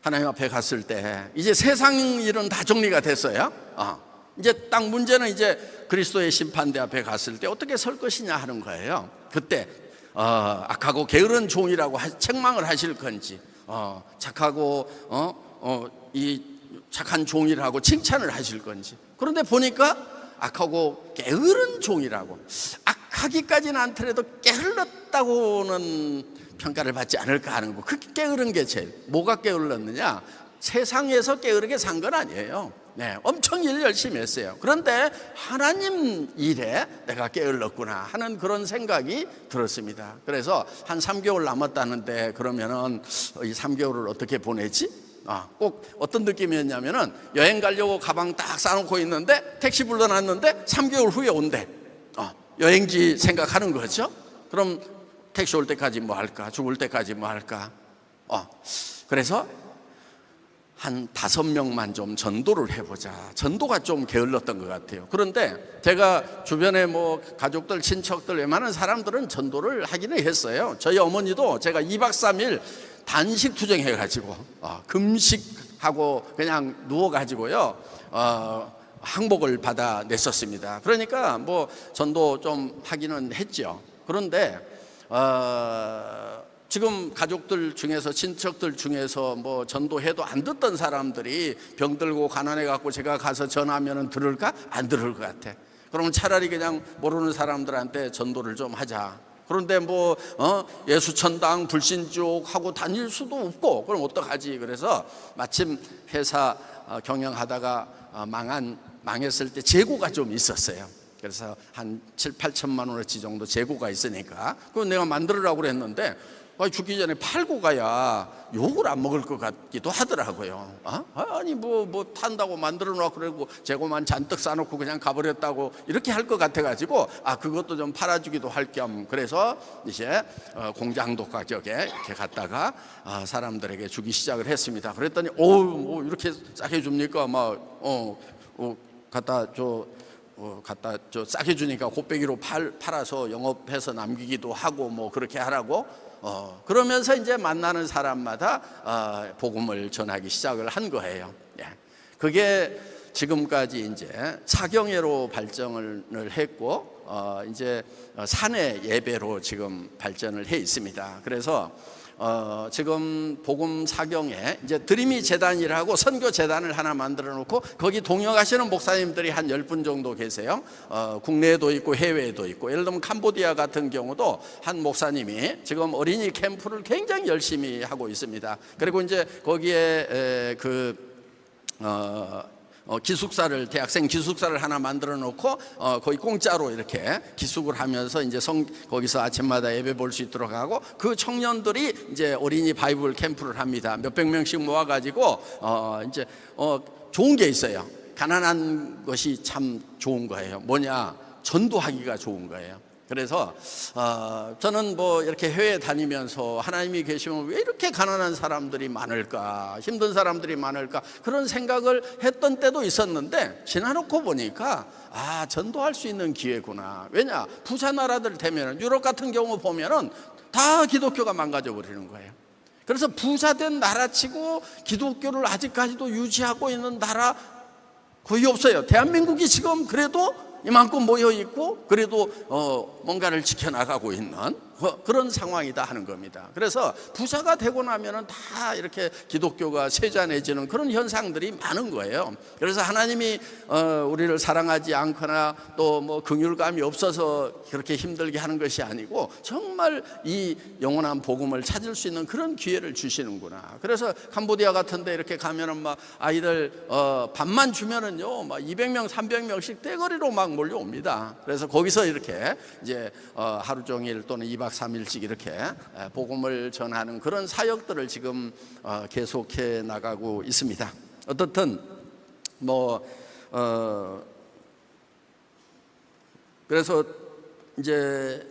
하나님 앞에 갔을 때 이제 세상 일은 다 정리가 됐어요. 이제 딱 문제는 이제 그리스도의 심판대 앞에 갔을 때 어떻게 설 것이냐 하는 거예요. 그때 악하고 게으른 종이라고 책망을 하실 건지, 착하고 이 착한 종이라고 칭찬을 하실 건지. 그런데 보니까 악하고 게으른 종이라고, 악하기까지는 않더라도 게을렀다고는 평가를 받지 않을까 하는 거. 그 게으른 게 제일, 뭐가 게을렀느냐? 세상에서 게으르게 산 건 아니에요. 네, 엄청 일 열심히 했어요. 그런데 하나님 일에 내가 게을렀구나 하는 그런 생각이 들었습니다. 그래서 한 3개월 남았다는데 그러면은 이 3개월을 어떻게 보내지? 꼭 어떤 느낌이었냐면은 여행 가려고 가방 딱 싸놓고 있는데 택시 불러놨는데 3개월 후에 온대. 여행지 생각하는 거죠. 그럼 택시 올 때까지 뭐 할까? 죽을 때까지 뭐 할까? 그래서 한 5명만 좀 전도를 해보자. 전도가 좀 게을렀던 것 같아요. 그런데 제가 주변에 가족들, 친척들, 웬만한 사람들은 전도를 하기는 했어요. 저희 어머니도 제가 2박 3일 단식 투정해가지고 금식하고 그냥 누워가지고요 항복을 받아냈었습니다. 그러니까 전도 좀 하기는 했죠. 그런데 지금 가족들 중에서, 친척들 중에서 전도해도 안 듣던 사람들이 병들고 가난해 갖고 제가 가서 전하면 들을까? 안 들을 것 같아. 그러면 차라리 그냥 모르는 사람들한테 전도를 좀 하자. 그런데 예수천당 불신족 하고 다닐 수도 없고, 그럼 어떡하지? 그래서 마침 회사 경영하다가 망했을 때 재고가 좀 있었어요. 그래서 한 7, 8천만 원어치 정도 재고가 있으니까 그건 내가 만들으라고 그랬는데 죽기 전에 팔고 가야 욕을 안 먹을 것 같기도 하더라고요. 아니 탄다고 만들어 놓고 그러고 재고만 잔뜩 싸놓고 그냥 가버렸다고 이렇게 할 것 같아가지고 그것도 좀 팔아주기도 할 겸 그래서 이제 공장도 가격에 이렇게 갖다가 사람들에게 주기 시작을 했습니다. 그랬더니 이렇게 싸게 줍니까? 갖다 싸게 주니까 곱빼기로 팔아서 영업해서 남기기도 하고 그렇게 하라고. 그러면서 이제 만나는 사람마다 복음을 전하기 시작을 한 거예요. 그게 지금까지 이제 사경예로 발전을 했고 이제 사내 예배로 지금 발전을 해 있습니다. 그래서 지금 복음 사경에 이제 드림이 재단이라고 선교 재단을 하나 만들어 놓고 거기 동역하시는 목사님들이 한 10분 정도 계세요. 국내에도 있고 해외에도 있고, 예를 들면 캄보디아 같은 경우도 한 목사님이 지금 어린이 캠프를 굉장히 열심히 하고 있습니다. 그리고 이제 거기에 기숙사를, 대학생 기숙사를 하나 만들어 놓고 거의 공짜로 이렇게 기숙을 하면서 이제 거기서 아침마다 예배 볼 수 있도록 하고, 그 청년들이 이제 어린이 바이블 캠프를 합니다. 몇백 명씩 모아가지고 이제 좋은 게 있어요. 가난한 것이 참 좋은 거예요. 뭐냐? 전도하기가 좋은 거예요. 그래서 저는 뭐 이렇게 해외 다니면서 하나님이 계시면 왜 이렇게 가난한 사람들이 많을까, 힘든 사람들이 많을까, 그런 생각을 했던 때도 있었는데 지나놓고 보니까 전도할 수 있는 기회구나. 왜냐, 부자 나라들 되면은, 유럽 같은 경우 보면은 다 기독교가 망가져 버리는 거예요. 그래서 부자된 나라치고 기독교를 아직까지도 유지하고 있는 나라 거의 없어요. 대한민국이 지금 그래도 이만큼 모여 있고 그래도 뭔가를 지켜나가고 있는 그런 상황이다 하는 겁니다. 그래서 부자가 되고 나면은 다 이렇게 기독교가 세잔해지는 그런 현상들이 많은 거예요. 그래서 하나님이 우리를 사랑하지 않거나 또 뭐 긍휼감이 없어서 그렇게 힘들게 하는 것이 아니고 정말 이 영원한 복음을 찾을 수 있는 그런 기회를 주시는구나. 그래서 캄보디아 같은 데 이렇게 가면은 막 아이들 밥만 주면은요 막 200명 300명씩 떼거리로 막 몰려옵니다. 그래서 거기서 이렇게 이제 하루 종일 또는 2박 3일씩 이렇게 복음을 전하는 그런 사역들을 지금 계속해 나가고 있습니다. 어떻든 그래서 이제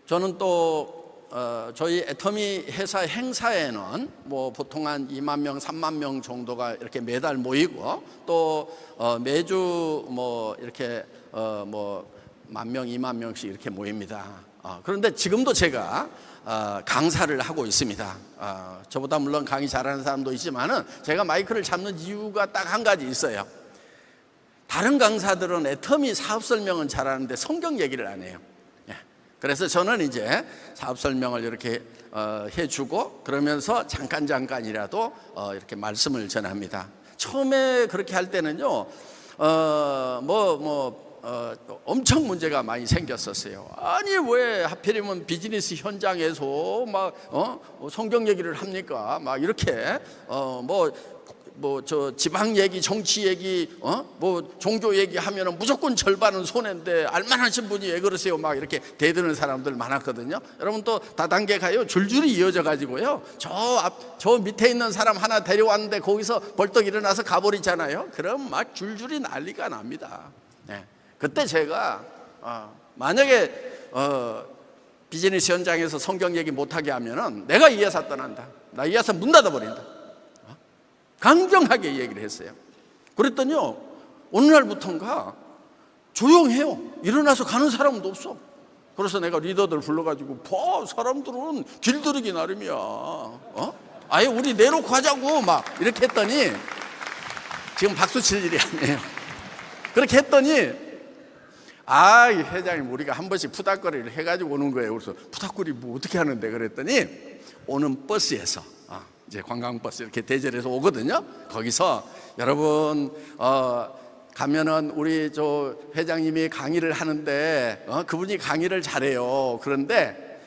저는 또 저희 애터미 회사 행사에는 뭐 보통 한 2만 명, 3만 명 정도가 이렇게 매달 모이고 또 매주 뭐 이렇게 뭐 10,000명, 2만 명씩 이렇게 모입니다. 그런데 지금도 제가 강사를 하고 있습니다. 저보다 물론 강의 잘하는 사람도 있지만은 제가 마이크를 잡는 이유가 딱 한 가지 있어요. 다른 강사들은 애터미 사업 설명은 잘하는데 성경 얘기를 안 해요. 그래서 저는 이제 사업 설명을 이렇게 해주고 그러면서 잠깐이라도 이렇게 말씀을 전합니다. 처음에 그렇게 할 때는요, 엄청 문제가 많이 생겼었어요. 아니 왜 하필이면 비즈니스 현장에서 막 성경 얘기를 합니까? 막 이렇게 저 지방 얘기, 정치 얘기, 종교 얘기 하면은 무조건 절반은 손해인데 알만하신 분이 왜 그러세요? 막 이렇게 대드는 사람들 많았거든요. 여러분 또 다단계 가요. 줄줄이 이어져 가지고요. 저 밑에 있는 사람 하나 데려왔는데 거기서 벌떡 일어나서 가버리잖아요. 그럼 막 줄줄이 난리가 납니다. 네. 그때 제가 만약에 비즈니스 현장에서 성경 얘기 못하게 하면은 내가 이 회사 떠난다. 나 이 회사 문 닫아버린다. 강경하게 얘기를 했어요. 그랬더니요, 어느 날부터인가 조용해요. 일어나서 가는 사람도 없어. 그래서 내가 리더들 불러가지고 사람들은 길들이기 나름이야. 아예 우리 내놓고 하자고 막 이렇게 했더니 지금 박수 칠 일이 아니에요. 그렇게 했더니 이 회장님 우리가 한 번씩 푸닥거리를 해가지고 오는 거예요. 그래서 푸닥거리 뭐 어떻게 하는데 그랬더니 오는 버스에서 이제 관광버스 이렇게 대절해서 오거든요. 거기서 여러분 가면은 우리 저 회장님이 강의를 하는데 그분이 강의를 잘해요. 그런데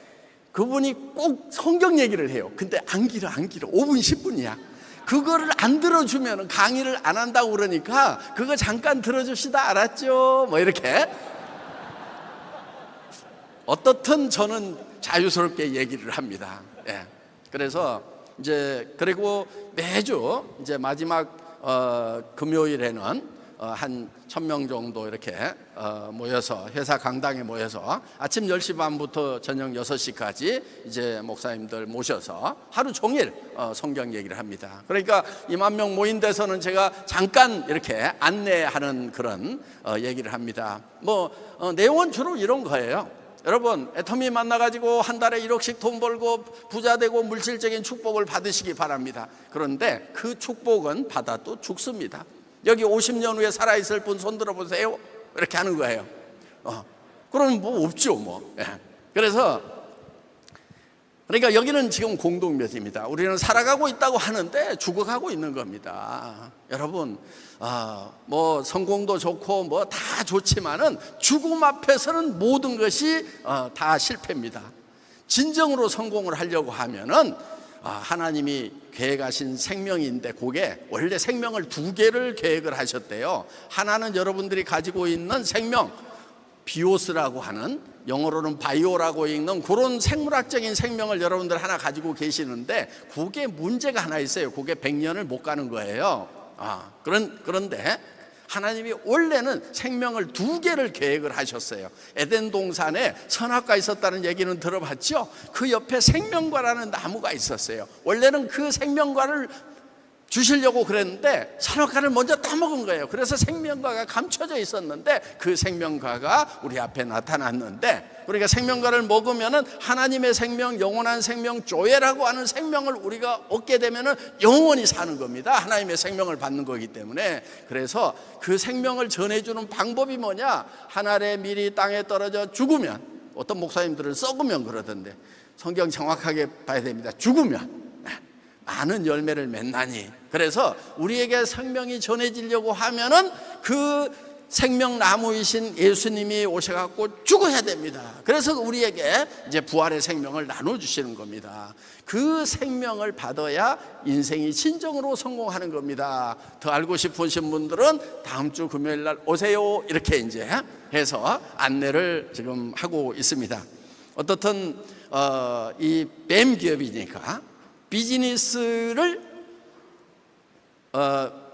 그분이 꼭 성경 얘기를 해요. 근데 안 길어 5분 10분이야. 그거를 안 들어주면 강의를 안 한다고 그러니까 그거 잠깐 들어줍시다. 알았죠? 뭐 이렇게 어떻든 저는 자유스럽게 얘기를 합니다. 예. 그래서 이제 그리고 매주 이제 마지막 금요일에는 한 1,000명 정도 이렇게 모여서 회사 강당에 모여서 아침 10시 반부터 저녁 6시까지 이제 목사님들 모셔서 하루 종일 성경 얘기를 합니다. 그러니까 2만 명 모인 데서는 제가 잠깐 이렇게 안내하는 그런 얘기를 합니다. 내용은 주로 이런 거예요. 여러분 애터미 만나가지고 한 달에 1억씩 돈 벌고 부자 되고 물질적인 축복을 받으시기 바랍니다. 그런데 그 축복은 받아도 죽습니다. 여기 50년 후에 살아있을 분 손 들어보세요. 이렇게 하는 거예요. 그러면 뭐 없죠 뭐. 예. 그러니까 여기는 지금 공동묘지입니다. 우리는 살아가고 있다고 하는데 죽어가고 있는 겁니다. 여러분 성공도 좋고 뭐 다 좋지만은 죽음 앞에서는 모든 것이 다 실패입니다. 진정으로 성공을 하려고 하면은 하나님이 계획하신 생명인데 그게 원래 생명을 2개를 계획을 하셨대요. 하나는 여러분들이 가지고 있는 생명, 비오스라고 하는, 영어로는 바이오라고 읽는 그런 생물학적인 생명을 여러분들 하나 가지고 계시는데 그게 문제가 하나 있어요. 그게 100년을 못 가는 거예요. 그런데 하나님이 원래는 생명을 두 개를 계획을 하셨어요. 에덴 동산에 선악과 있었다는 얘기는 들어봤죠? 그 옆에 생명과라는 나무가 있었어요. 원래는 그 생명과를 주시려고 그랬는데 선악과를 먼저 따먹은 거예요. 그래서 생명과가 감춰져 있었는데 그 생명과가 우리 앞에 나타났는데, 그러니까 생명과를 먹으면은 하나님의 생명, 영원한 생명, 조회라고 하는 생명을 우리가 얻게 되면은 영원히 사는 겁니다. 하나님의 생명을 받는 거기 때문에. 그래서 그 생명을 전해주는 방법이 뭐냐? 한 알의 밀이 땅에 떨어져 죽으면, 어떤 목사님들은 썩으면 그러던데 성경 정확하게 봐야 됩니다. 죽으면 많은 열매를 맺나니. 그래서 우리에게 생명이 전해지려고 하면은 그 생명나무이신 예수님이 오셔갖고 죽어야 됩니다. 그래서 우리에게 이제 부활의 생명을 나눠주시는 겁니다. 그 생명을 받아야 인생이 진정으로 성공하는 겁니다. 더 알고 싶으신 분들은 다음 주 금요일 날 오세요, 이렇게 이제 해서 안내를 지금 하고 있습니다. 어떻든 이 뱀 기업이니까 비즈니스를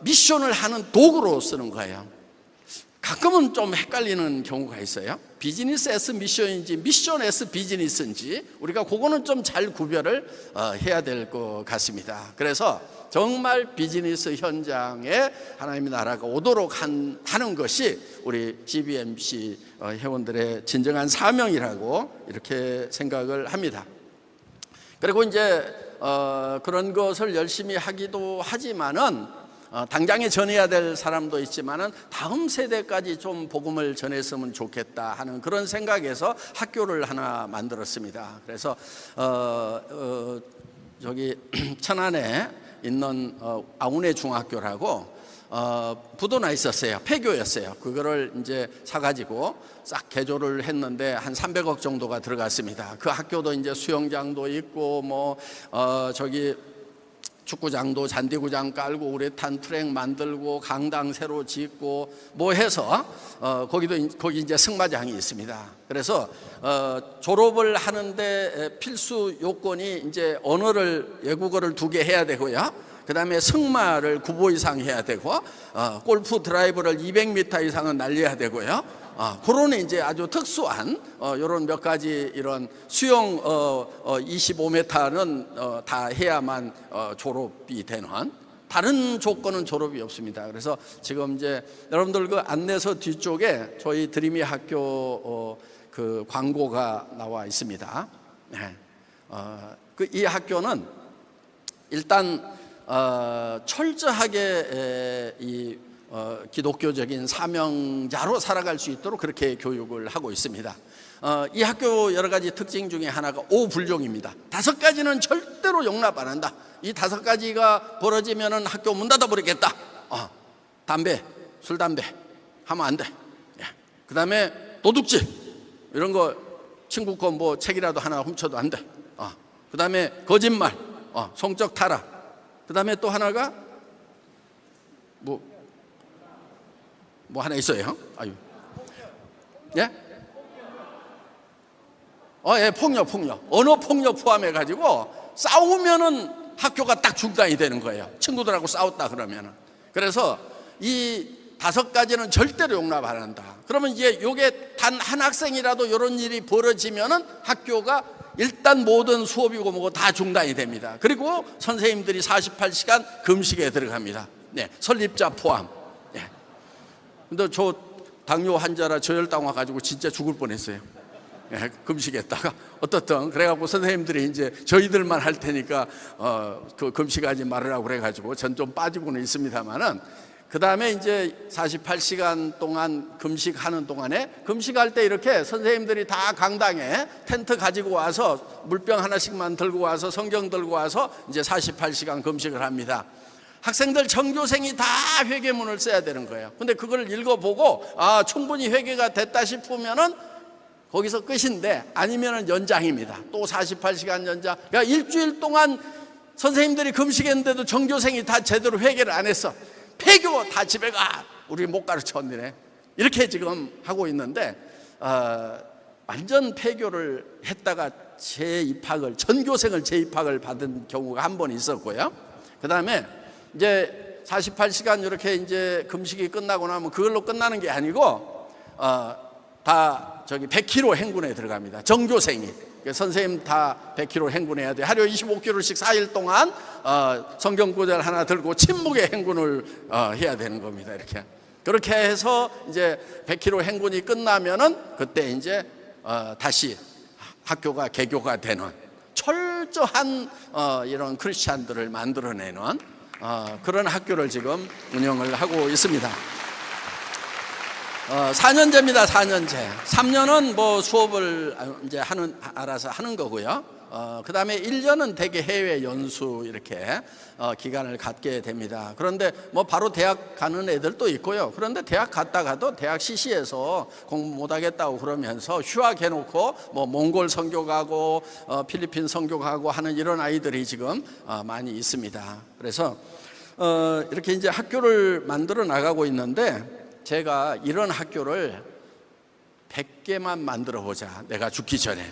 미션을 하는 도구로 쓰는 거예요. 가끔은 좀 헷갈리는 경우가 있어요. 비즈니스 S 미션인지 미션 S 비즈니스인지 우리가 그거는 좀 잘 구별을 해야 될 것 같습니다. 그래서 정말 비즈니스 현장에 하나님의 나라가 오도록 하는 것이 우리 GBMC 회원들의 진정한 사명이라고 이렇게 생각을 합니다. 그리고 이제 그런 것을 열심히 하기도 하지만은 당장에 전해야 될 사람도 있지만은 다음 세대까지 좀 복음을 전했으면 좋겠다 하는 그런 생각에서 학교를 하나 만들었습니다. 그래서 저기 천안에 있는 아우네 중학교라고 부도나 있었어요. 폐교였어요. 그거를 이제 사가지고 싹 개조를 했는데 한 300억 정도가 들어갔습니다. 그 학교도 이제 수영장도 있고 저기 축구장도 잔디구장 깔고 우레탄 트랙 만들고 강당 새로 짓고 해서 거기 이제 승마장이 있습니다. 그래서 졸업을 하는데 필수 요건이 이제 언어를 외국어를 2개 해야 되고요. 그 다음에 승마를 9보 이상 해야 되고 골프 드라이브를 200m 이상은 날려야 되고요. 그런 이제 아주 특수한 이런 몇 가지 이런 수영 25m는 다 해야만 졸업이 되는, 다른 조건은 졸업이 없습니다. 그래서 지금 이제 여러분들 그 안내서 뒤쪽에 저희 드림이 학교 그 광고가 나와 있습니다. 이 학교는 일단 철저하게 이 기독교적인 사명자로 살아갈 수 있도록 그렇게 교육을 하고 있습니다. 이 학교 여러 가지 특징 중에 하나가 5불종입니다. 5가지는 절대로 용납 안 한다. 이 5가지가 벌어지면은 학교 문 닫아 버리겠다. 담배, 술, 담배 하면 안 돼. 그 다음에 도둑질 이런 거 친구 거 책이라도 하나 훔쳐도 안 돼. 그 다음에 거짓말, 성적 타락. 그 다음에 또 하나가 뭐 하나 있어요. 예? 예, 폭력. 언어 폭력 포함해 가지고 싸우면은 학교가 딱 중단이 되는 거예요. 친구들하고 싸웠다 그러면은. 그래서 이 5가지는 절대로 용납 안 한다. 그러면 이제 요게 단 한 학생이라도 이런 일이 벌어지면은 학교가 일단 모든 수업이고 뭐고 다 중단이 됩니다. 그리고 선생님들이 48시간 금식에 들어갑니다. 네, 설립자 포함. 네. 근데 저 당뇨 환자라 저혈당 와가지고 진짜 죽을 뻔했어요. 네, 금식했다가 어떻든 그래갖고 선생님들이 이제 저희들만 할 테니까 그 금식하지 말으라고 그래가지고 전 좀 빠지고는 있습니다만은. 그 다음에 이제 48시간 동안 금식하는 동안에 금식할 때 이렇게 선생님들이 다 강당에 텐트 가지고 와서 물병 하나씩만 들고 와서 성경 들고 와서 이제 48시간 금식을 합니다. 학생들 전교생이 다 회개문을 써야 되는 거예요. 근데 그걸 읽어보고 충분히 회개가 됐다 싶으면은 거기서 끝인데 아니면은 연장입니다. 또 48시간 연장. 그러니까 일주일 동안 선생님들이 금식했는데도 전교생이 다 제대로 회개를 안 했어. 폐교 다 집에 가. 우리 못 가르쳤네. 이렇게 지금 하고 있는데 완전 폐교를 했다가 전교생을 재입학을 받은 경우가 한 번 있었고요. 그 다음에 이제 48시간 이렇게 이제 금식이 끝나고 나면 그걸로 끝나는 게 아니고 다 저기 100km 행군에 들어갑니다. 정교생이. 선생님 다 100km 행군해야 돼. 하루 25km씩 4일 동안 성경 구절 하나 들고 침묵의 행군을 해야 되는 겁니다. 이렇게. 그렇게 해서 이제 100km 행군이 끝나면은 그때 이제 다시 학교가 개교가 되는 철저한 이런 크리스찬들을 만들어내는 그런 학교를 지금 운영을 하고 있습니다. 4년제입니다. 4년제. 3년은 뭐 수업을 이제 알아서 하는 거고요. 그 다음에 1년은 대개 해외 연수 이렇게 기간을 갖게 됩니다. 그런데 뭐 바로 대학 가는 애들도 있고요. 그런데 대학 갔다가도 대학 CC에서 공부 못하겠다고 그러면서 휴학해놓고 뭐 몽골 선교 가고 필리핀 선교 가고 하는 이런 아이들이 지금 많이 있습니다. 그래서 이렇게 이제 학교를 만들어 나가고 있는데 제가 이런 학교를 100개만 만들어 보자. 내가 죽기 전에.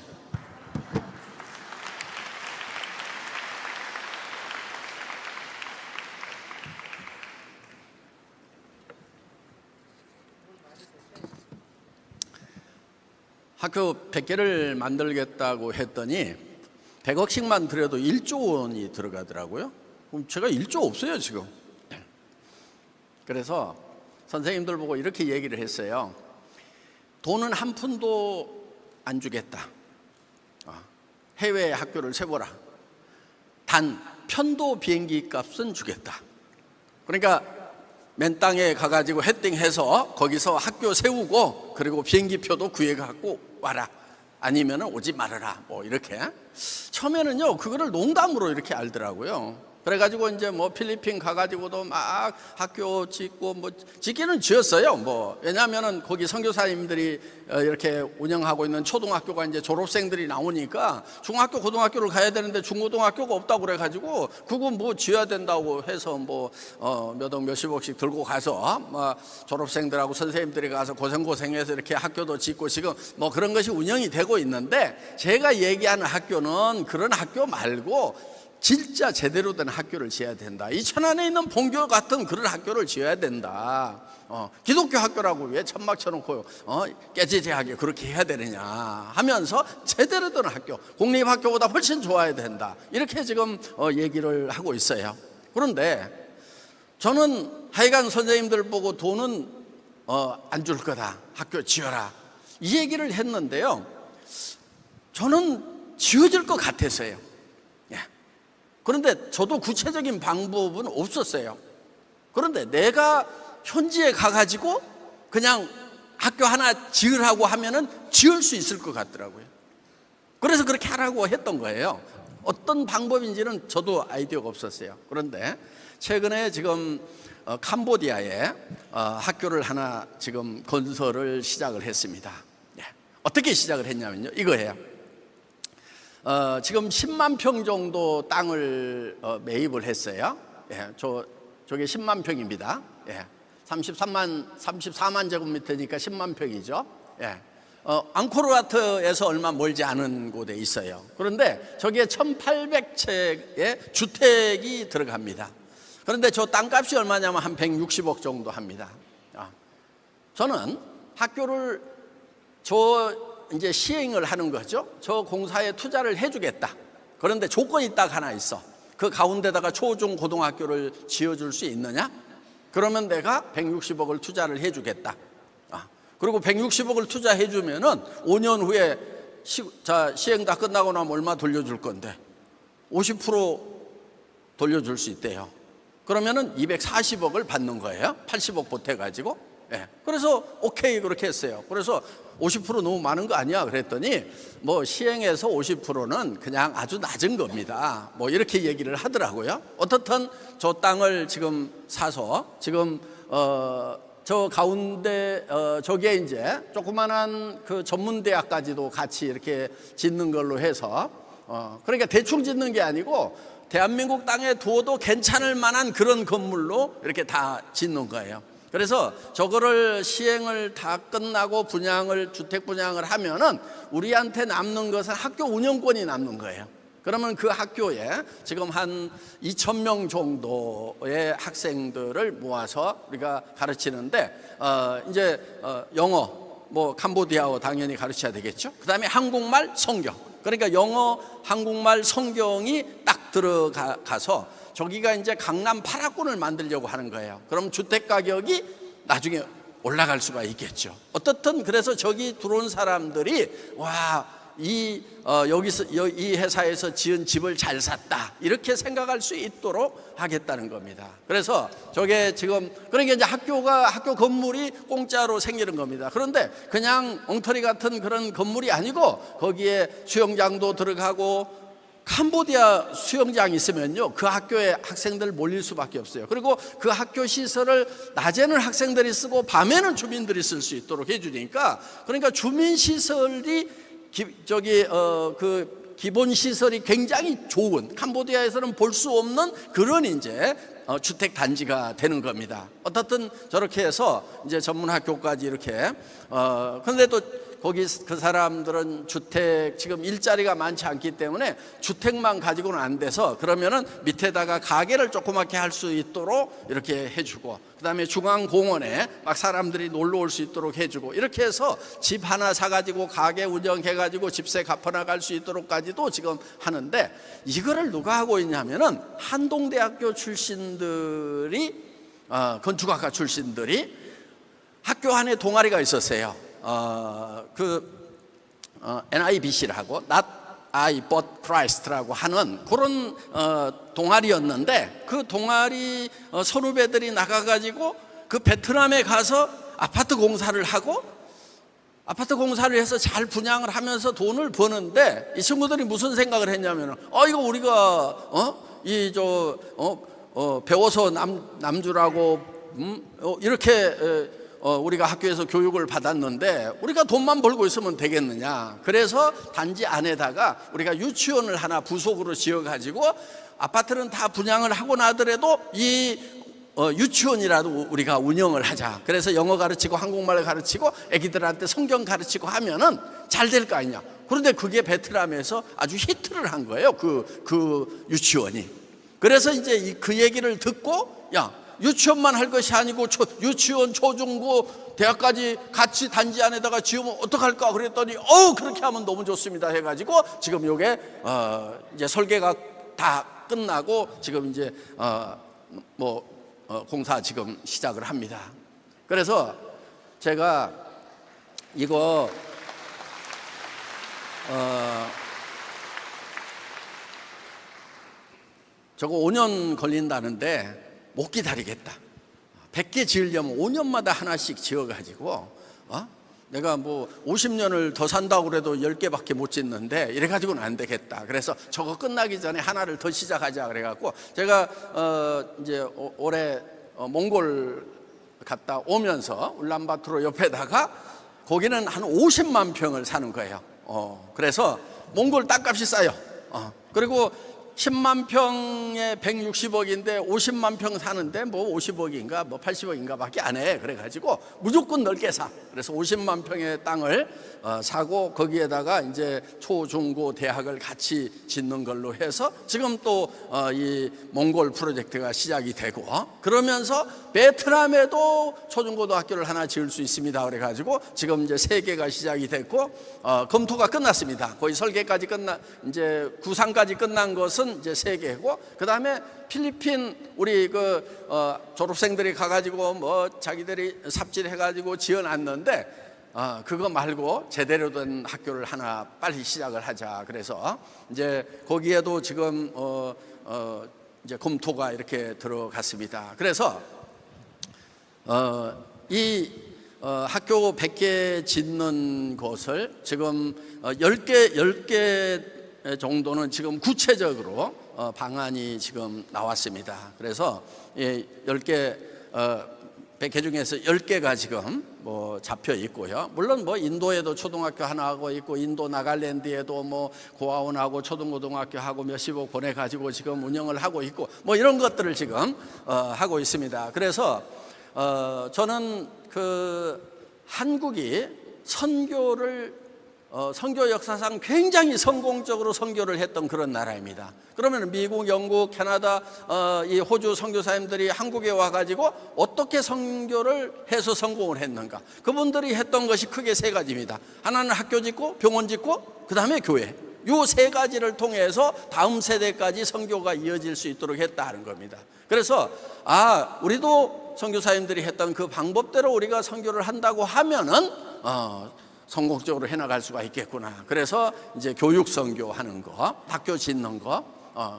학교 100개를 만들겠다고 했더니 100억씩만 들여도 1조 원이 들어가더라고요. 그럼 제가 1조 없어요 지금. 그래서 선생님들 보고 이렇게 얘기를 했어요. 돈은 한 푼도 안 주겠다. 해외 학교를 세워라. 단 편도 비행기 값은 주겠다. 그러니까 맨 땅에 가가지고 헤딩해서 거기서 학교 세우고 그리고 비행기표도 구해갖고 와라. 아니면 오지 말아라. 뭐 이렇게. 처음에는요 그거를 농담으로 이렇게 알더라고요. 그래가지고 이제 뭐 필리핀 가가지고도 막 학교 짓고 뭐 짓기는 지었어요. 뭐 왜냐하면은 거기 선교사님들이 이렇게 운영하고 있는 초등학교가 이제 졸업생들이 나오니까 중학교 고등학교를 가야 되는데 중고등학교가 없다고 그래가지고 그거 뭐 지어야 된다고 해서 뭐 몇 억 몇십억씩 들고 가서 뭐 졸업생들하고 선생님들이 가서 고생해서 이렇게 학교도 짓고 지금 뭐 그런 것이 운영이 되고 있는데 제가 얘기하는 학교는 그런 학교 말고 진짜 제대로 된 학교를 지어야 된다. 이 천안에 있는 본교 같은 그런 학교를 지어야 된다. 기독교 학교라고 왜 천막 쳐놓고 깨지지하게 그렇게 해야 되느냐 하면서 제대로 된 학교, 공립학교보다 훨씬 좋아야 된다. 이렇게 지금 얘기를 하고 있어요. 그런데 저는 하여간 선생님들 보고 돈은 안 줄 거다. 학교 지어라. 이 얘기를 했는데요. 저는 지어질 것 같았어요. 그런데 저도 구체적인 방법은 없었어요. 그런데 내가 현지에 가가지고 그냥 학교 하나 지으라고 하면은 지을 수 있을 것 같더라고요. 그래서 그렇게 하라고 했던 거예요. 어떤 방법인지는 저도 아이디어가 없었어요. 그런데 최근에 지금 캄보디아에 학교를 하나 지금 건설을 시작을 했습니다. 어떻게 시작을 했냐면요. 이거예요. 지금 10만 평 정도 땅을 매입을 했어요. 저게 10만 평입니다. 34만 제곱미터니까 10만 평이죠. 앙코르와트에서 얼마 멀지 않은 곳에 있어요. 그런데 저기에 1,800채의 주택이 들어갑니다. 그런데 저 땅값이 얼마냐면 한 160억 정도 합니다. 저는 학교를 이제 시행을 하는 거죠. 저 공사에 투자를 해주겠다. 그런데 조건이 딱 하나 있어. 그 가운데다가 초중 고등학교를 지어줄 수 있느냐? 그러면 내가 160억을 투자를 해주겠다. 그리고 160억을 투자해주면은 5년 후에 시행 다 끝나고 나면 얼마 돌려줄 건데 50% 돌려줄 수 있대요. 그러면은 240억을 받는 거예요. 80억 보태가지고. 그래서 오케이 그렇게 했어요. 그래서 50% 너무 많은 거 아니야? 그랬더니 뭐 시행해서 50%는 그냥 아주 낮은 겁니다. 뭐 이렇게 얘기를 하더라고요. 어떻든 저 땅을 지금 사서 지금 저 가운데 저게 이제 조그만한 그 전문대학까지도 같이 이렇게 짓는 걸로 해서 그러니까 대충 짓는 게 아니고 대한민국 땅에 두어도 괜찮을 만한 그런 건물로 이렇게 다 짓는 거예요. 그래서 저거를 시행을 다 끝나고 주택 분양을 하면은 우리한테 남는 것은 학교 운영권이 남는 거예요. 그러면 그 학교에 지금 한 2,000명 정도의 학생들을 모아서 우리가 가르치는데 이제 영어, 뭐 캄보디아어 당연히 가르쳐야 되겠죠. 그다음에 한국말, 성경. 그러니까 영어, 한국말, 성경이 딱 들어가서 저기가 이제 강남 8학군을 만들려고 하는 거예요. 그럼 주택 가격이 나중에 올라갈 수가 있겠죠. 어떻든 그래서 저기 들어온 사람들이 여기서 이 회사에서 지은 집을 잘 샀다 이렇게 생각할 수 있도록 하겠다는 겁니다. 그래서 저게 지금 그러니까 이제 학교 건물이 공짜로 생기는 겁니다. 그런데 그냥 엉터리 같은 그런 건물이 아니고 거기에 수영장도 들어가고 캄보디아 수영장이 있으면요 그 학교에 학생들 몰릴 수밖에 없어요. 그리고 그 학교 시설을 낮에는 학생들이 쓰고 밤에는 주민들이 쓸 수 있도록 해주니까 그러니까 주민 시설이 그 기본 시설이 굉장히 좋은 캄보디아에서는 볼 수 없는 그런 이제 주택 단지가 되는 겁니다. 어떻든 저렇게 해서 이제 전문 학교까지 이렇게 근데 또 거기 그 사람들은 주택 지금 일자리가 많지 않기 때문에 주택만 가지고는 안 돼서 그러면은 밑에다가 가게를 조그맣게 할 수 있도록 이렇게 해주고 그다음에 중앙공원에 막 사람들이 놀러 올 수 있도록 해주고 이렇게 해서 집 하나 사가지고 가게 운영해가지고 집세 갚아나갈 수 있도록까지도 지금 하는데 이거를 누가 하고 있냐면은 한동대학교 출신들이 건축학과 출신들이 학교 안에 동아리가 있었어요. NIBC라고 Not I But Christ라고 하는 그런 동아리였는데 그 동아리 선후배들이 나가가지고 그 베트남에 가서 아파트 공사를 해서 잘 분양을 하면서 돈을 버는데 이 친구들이 무슨 생각을 했냐면 이거 우리가 배워서 남주라고 이렇게 우리가 학교에서 교육을 받았는데 우리가 돈만 벌고 있으면 되겠느냐. 그래서 단지 안에다가 우리가 유치원을 하나 부속으로 지어가지고 아파트는 다 분양을 하고 나더라도 이 유치원이라도 우리가 운영을 하자. 그래서 영어 가르치고 한국말 가르치고 애기들한테 성경 가르치고 하면은 잘 될 거 아니냐. 그런데 그게 베트남에서 아주 히트를 한 거예요. 그 유치원이. 그래서 이제 그 얘기를 듣고 유치원만 할 것이 아니고 유치원, 초중고, 대학까지 같이 단지 안에다가 지으면 어떡할까 그랬더니 그렇게 하면 너무 좋습니다 해가지고 지금 요게 이제 설계가 다 끝나고 지금 이제 공사 지금 시작을 합니다. 그래서 제가 이거 저거 5년 걸린다는데 못 기다리겠다. 100개 지으려면 5년마다 하나씩 지어가지고 내가 뭐 50년을 더 산다고 그래도 10개밖에 못 짓는데 이래가지고는 안 되겠다. 그래서 저거 끝나기 전에 하나를 더 시작하자 그래갖고 제가 이제 올해 몽골 갔다 오면서 울란바토르 옆에다가 거기는 한 50만 평을 사는 거예요. 그래서 몽골 땅값이 싸요. 그리고 10만 평에 160억인데 50만 평 사는데 뭐 50억인가 뭐 80억인가 밖에 안 해. 그래가지고 무조건 넓게 사. 그래서 50만 평의 땅을 사고 거기에다가 이제 초, 중, 고 대학을 같이 짓는 걸로 해서 지금 또 이 몽골 프로젝트가 시작이 되고 그러면서 베트남에도 초중고등학교를 하나 지을 수 있습니다. 그래가지고 지금 이제 3개가 시작이 됐고 검토가 끝났습니다. 거의 설계까지 이제 구상까지 끝난 것은 이제 3개고 그 다음에 필리핀 우리 졸업생들이 가가지고 뭐 자기들이 삽질해가지고 지어놨는데 그거 말고 제대로 된 학교를 하나 빨리 시작을 하자. 그래서 이제 거기에도 지금 이제 검토가 이렇게 들어갔습니다. 그래서 이 학교 100개 짓는 곳을 지금 10개 정도는 지금 구체적으로 방안이 지금 나왔습니다. 그래서 10개 100개 중에서 10개가 지금 뭐 잡혀 있고요. 물론 뭐 인도에도 초등학교 하나 하고 있고 인도 나갈랜드에도 뭐 고아원하고 초등고등학교 하고 몇십억 보내 가지고 지금 운영을 하고 있고 뭐 이런 것들을 지금 하고 있습니다. 그래서 저는 그 한국이 선교를 선교 역사상 굉장히 성공적으로 선교를 했던 그런 나라입니다. 그러면 미국, 영국, 캐나다, 이 호주 선교사님들이 한국에 와가지고 어떻게 선교를 해서 성공을 했는가? 그분들이 했던 것이 크게 세 가지입니다. 하나는 학교 짓고 병원 짓고 그 다음에 교회. 요 세 가지를 통해서 다음 세대까지 선교가 이어질 수 있도록 했다는 겁니다. 그래서 우리도 선교사님들이 했던 그 방법대로 우리가 선교를 한다고 하면은 성공적으로 해나갈 수가 있겠구나. 그래서 이제 교육 선교하는 거, 학교 짓는 거,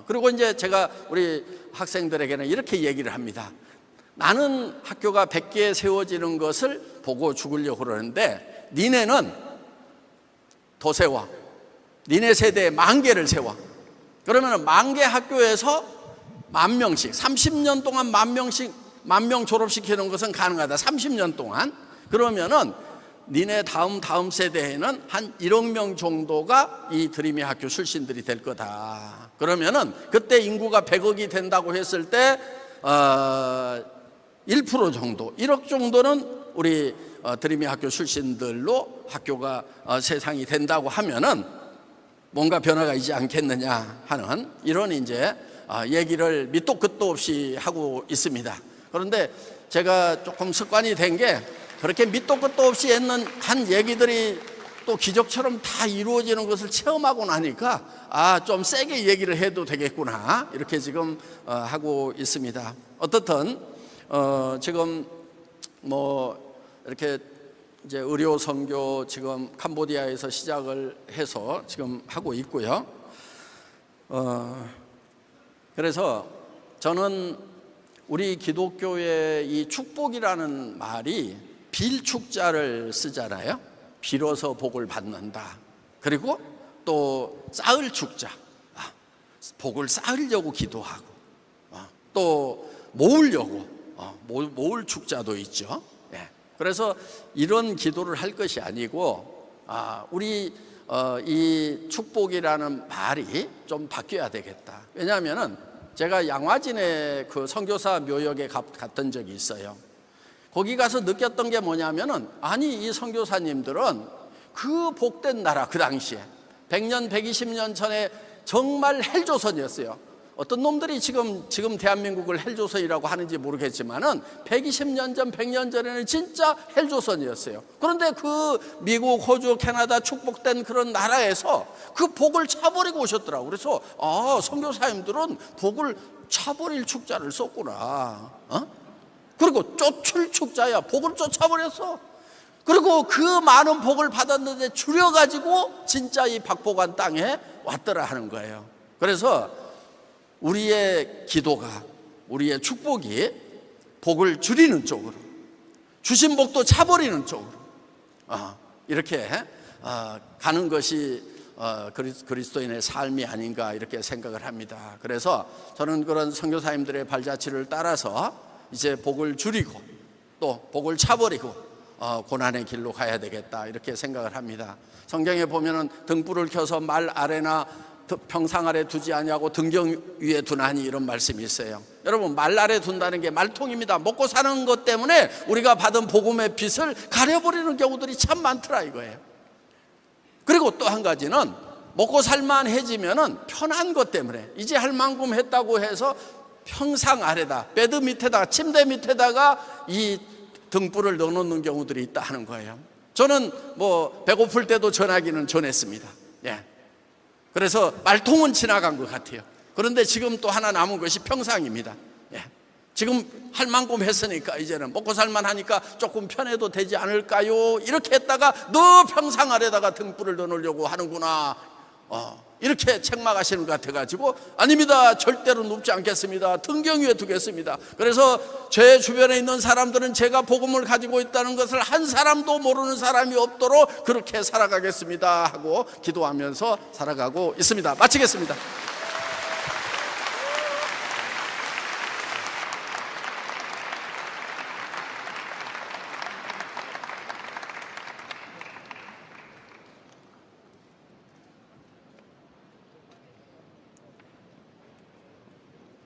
그리고 이제 제가 우리 학생들에게는 이렇게 얘기를 합니다. 나는 학교가 100개 세워지는 것을 보고 죽으려고 그러는데 니네는 더 세워. 니네 세대에 10,000개를 세워. 그러면 10,000개 학교에서 10,000명씩 30년 동안 10,000명 졸업시키는 것은 가능하다. 30년 동안. 그러면은 니네 다음 세대에는 한 1억 명 정도가 이 드림의 학교 출신들이 될 거다. 그러면은 그때 인구가 100억이 된다고 했을 때 1% 정도, 1억 정도는 우리 드림의 학교 출신들로 학교가 세상이 된다고 하면은 뭔가 변화가 있지 않겠느냐 하는 이런 이제 얘기를 밑도 끝도 없이 하고 있습니다. 그런데 제가 조금 습관이 된 게 그렇게 밑도 끝도 없이 한 얘기들이 또 기적처럼 다 이루어지는 것을 체험하고 나니까 좀 세게 얘기를 해도 되겠구나 이렇게 지금 하고 있습니다. 어떻든 지금 뭐 이렇게 이제 의료 선교 지금 캄보디아에서 시작을 해서 지금 하고 있고요. 그래서 저는 우리 기독교의 이 축복이라는 말이 빌축자를 쓰잖아요. 빌어서 복을 받는다. 그리고 또 쌓을 축자, 복을 쌓으려고 기도하고, 또 모으려고 모을 축자도 있죠. 그래서 이런 기도를 할 것이 아니고 우리 이 축복이라는 말이 좀 바뀌어야 되겠다. 왜냐하면은 제가 양화진의 그 선교사 묘역에 갔던 적이 있어요. 거기 가서 느꼈던 게 뭐냐면은 이 선교사님들은 그 복된 나라, 그 당시에 100년 120년 전에 정말 헬조선이었어요. 어떤 놈들이 지금 대한민국을 헬조선이라고 하는지 모르겠지만은 120년 전 100년 전에는 진짜 헬조선이었어요. 그런데 그 미국, 호주, 캐나다 축복된 그런 나라에서 그 복을 차버리고 오셨더라고요. 그래서 선교사님들은 복을 차버릴 축자를 썼구나. 그리고 쫓을 축자야. 복을 쫓아버렸어. 그리고 그 많은 복을 받았는데 줄여가지고 진짜 이 박복한 땅에 왔더라 하는 거예요. 그래서 우리의 기도가, 우리의 축복이 복을 줄이는 쪽으로, 주신 복도 차버리는 쪽으로 이렇게 가는 것이 그리스도인의 삶이 아닌가 이렇게 생각을 합니다. 그래서 저는 그런 선교사님들의 발자취를 따라서 이제 복을 줄이고 또 복을 차버리고 고난의 길로 가야 되겠다 이렇게 생각을 합니다. 성경에 보면은 등불을 켜서 말 아래나 평상 아래 두지 아니하고 등경 위에 두나니 이런 말씀이 있어요. 여러분, 말 아래 둔다는 게 말통입니다. 먹고 사는 것 때문에 우리가 받은 복음의 빛을 가려버리는 경우들이 참 많더라 이거예요. 그리고 또 한 가지는 먹고 살만해지면은 편한 것 때문에 이제 할 만큼 했다고 해서 평상 아래다, 베드 밑에다가, 침대 밑에다가 이 등불을 넣어놓는 경우들이 있다 하는 거예요. 저는 뭐 배고플 때도 전화기는 전했습니다. 그래서 말통은 지나간 것 같아요. 그런데 지금 또 하나 남은 것이 평상입니다. 지금 할 만큼 했으니까 이제는 먹고 살만 하니까 조금 편해도 되지 않을까요? 이렇게 했다가 너 평상 아래다가 등불을 넣으려고 하는구나, 이렇게 책망하시는 것 같아가지고 아닙니다, 절대로 눕지 않겠습니다, 등경 위에 두겠습니다. 그래서 제 주변에 있는 사람들은 제가 복음을 가지고 있다는 것을 한 사람도 모르는 사람이 없도록 그렇게 살아가겠습니다 하고 기도하면서 살아가고 있습니다. 마치겠습니다.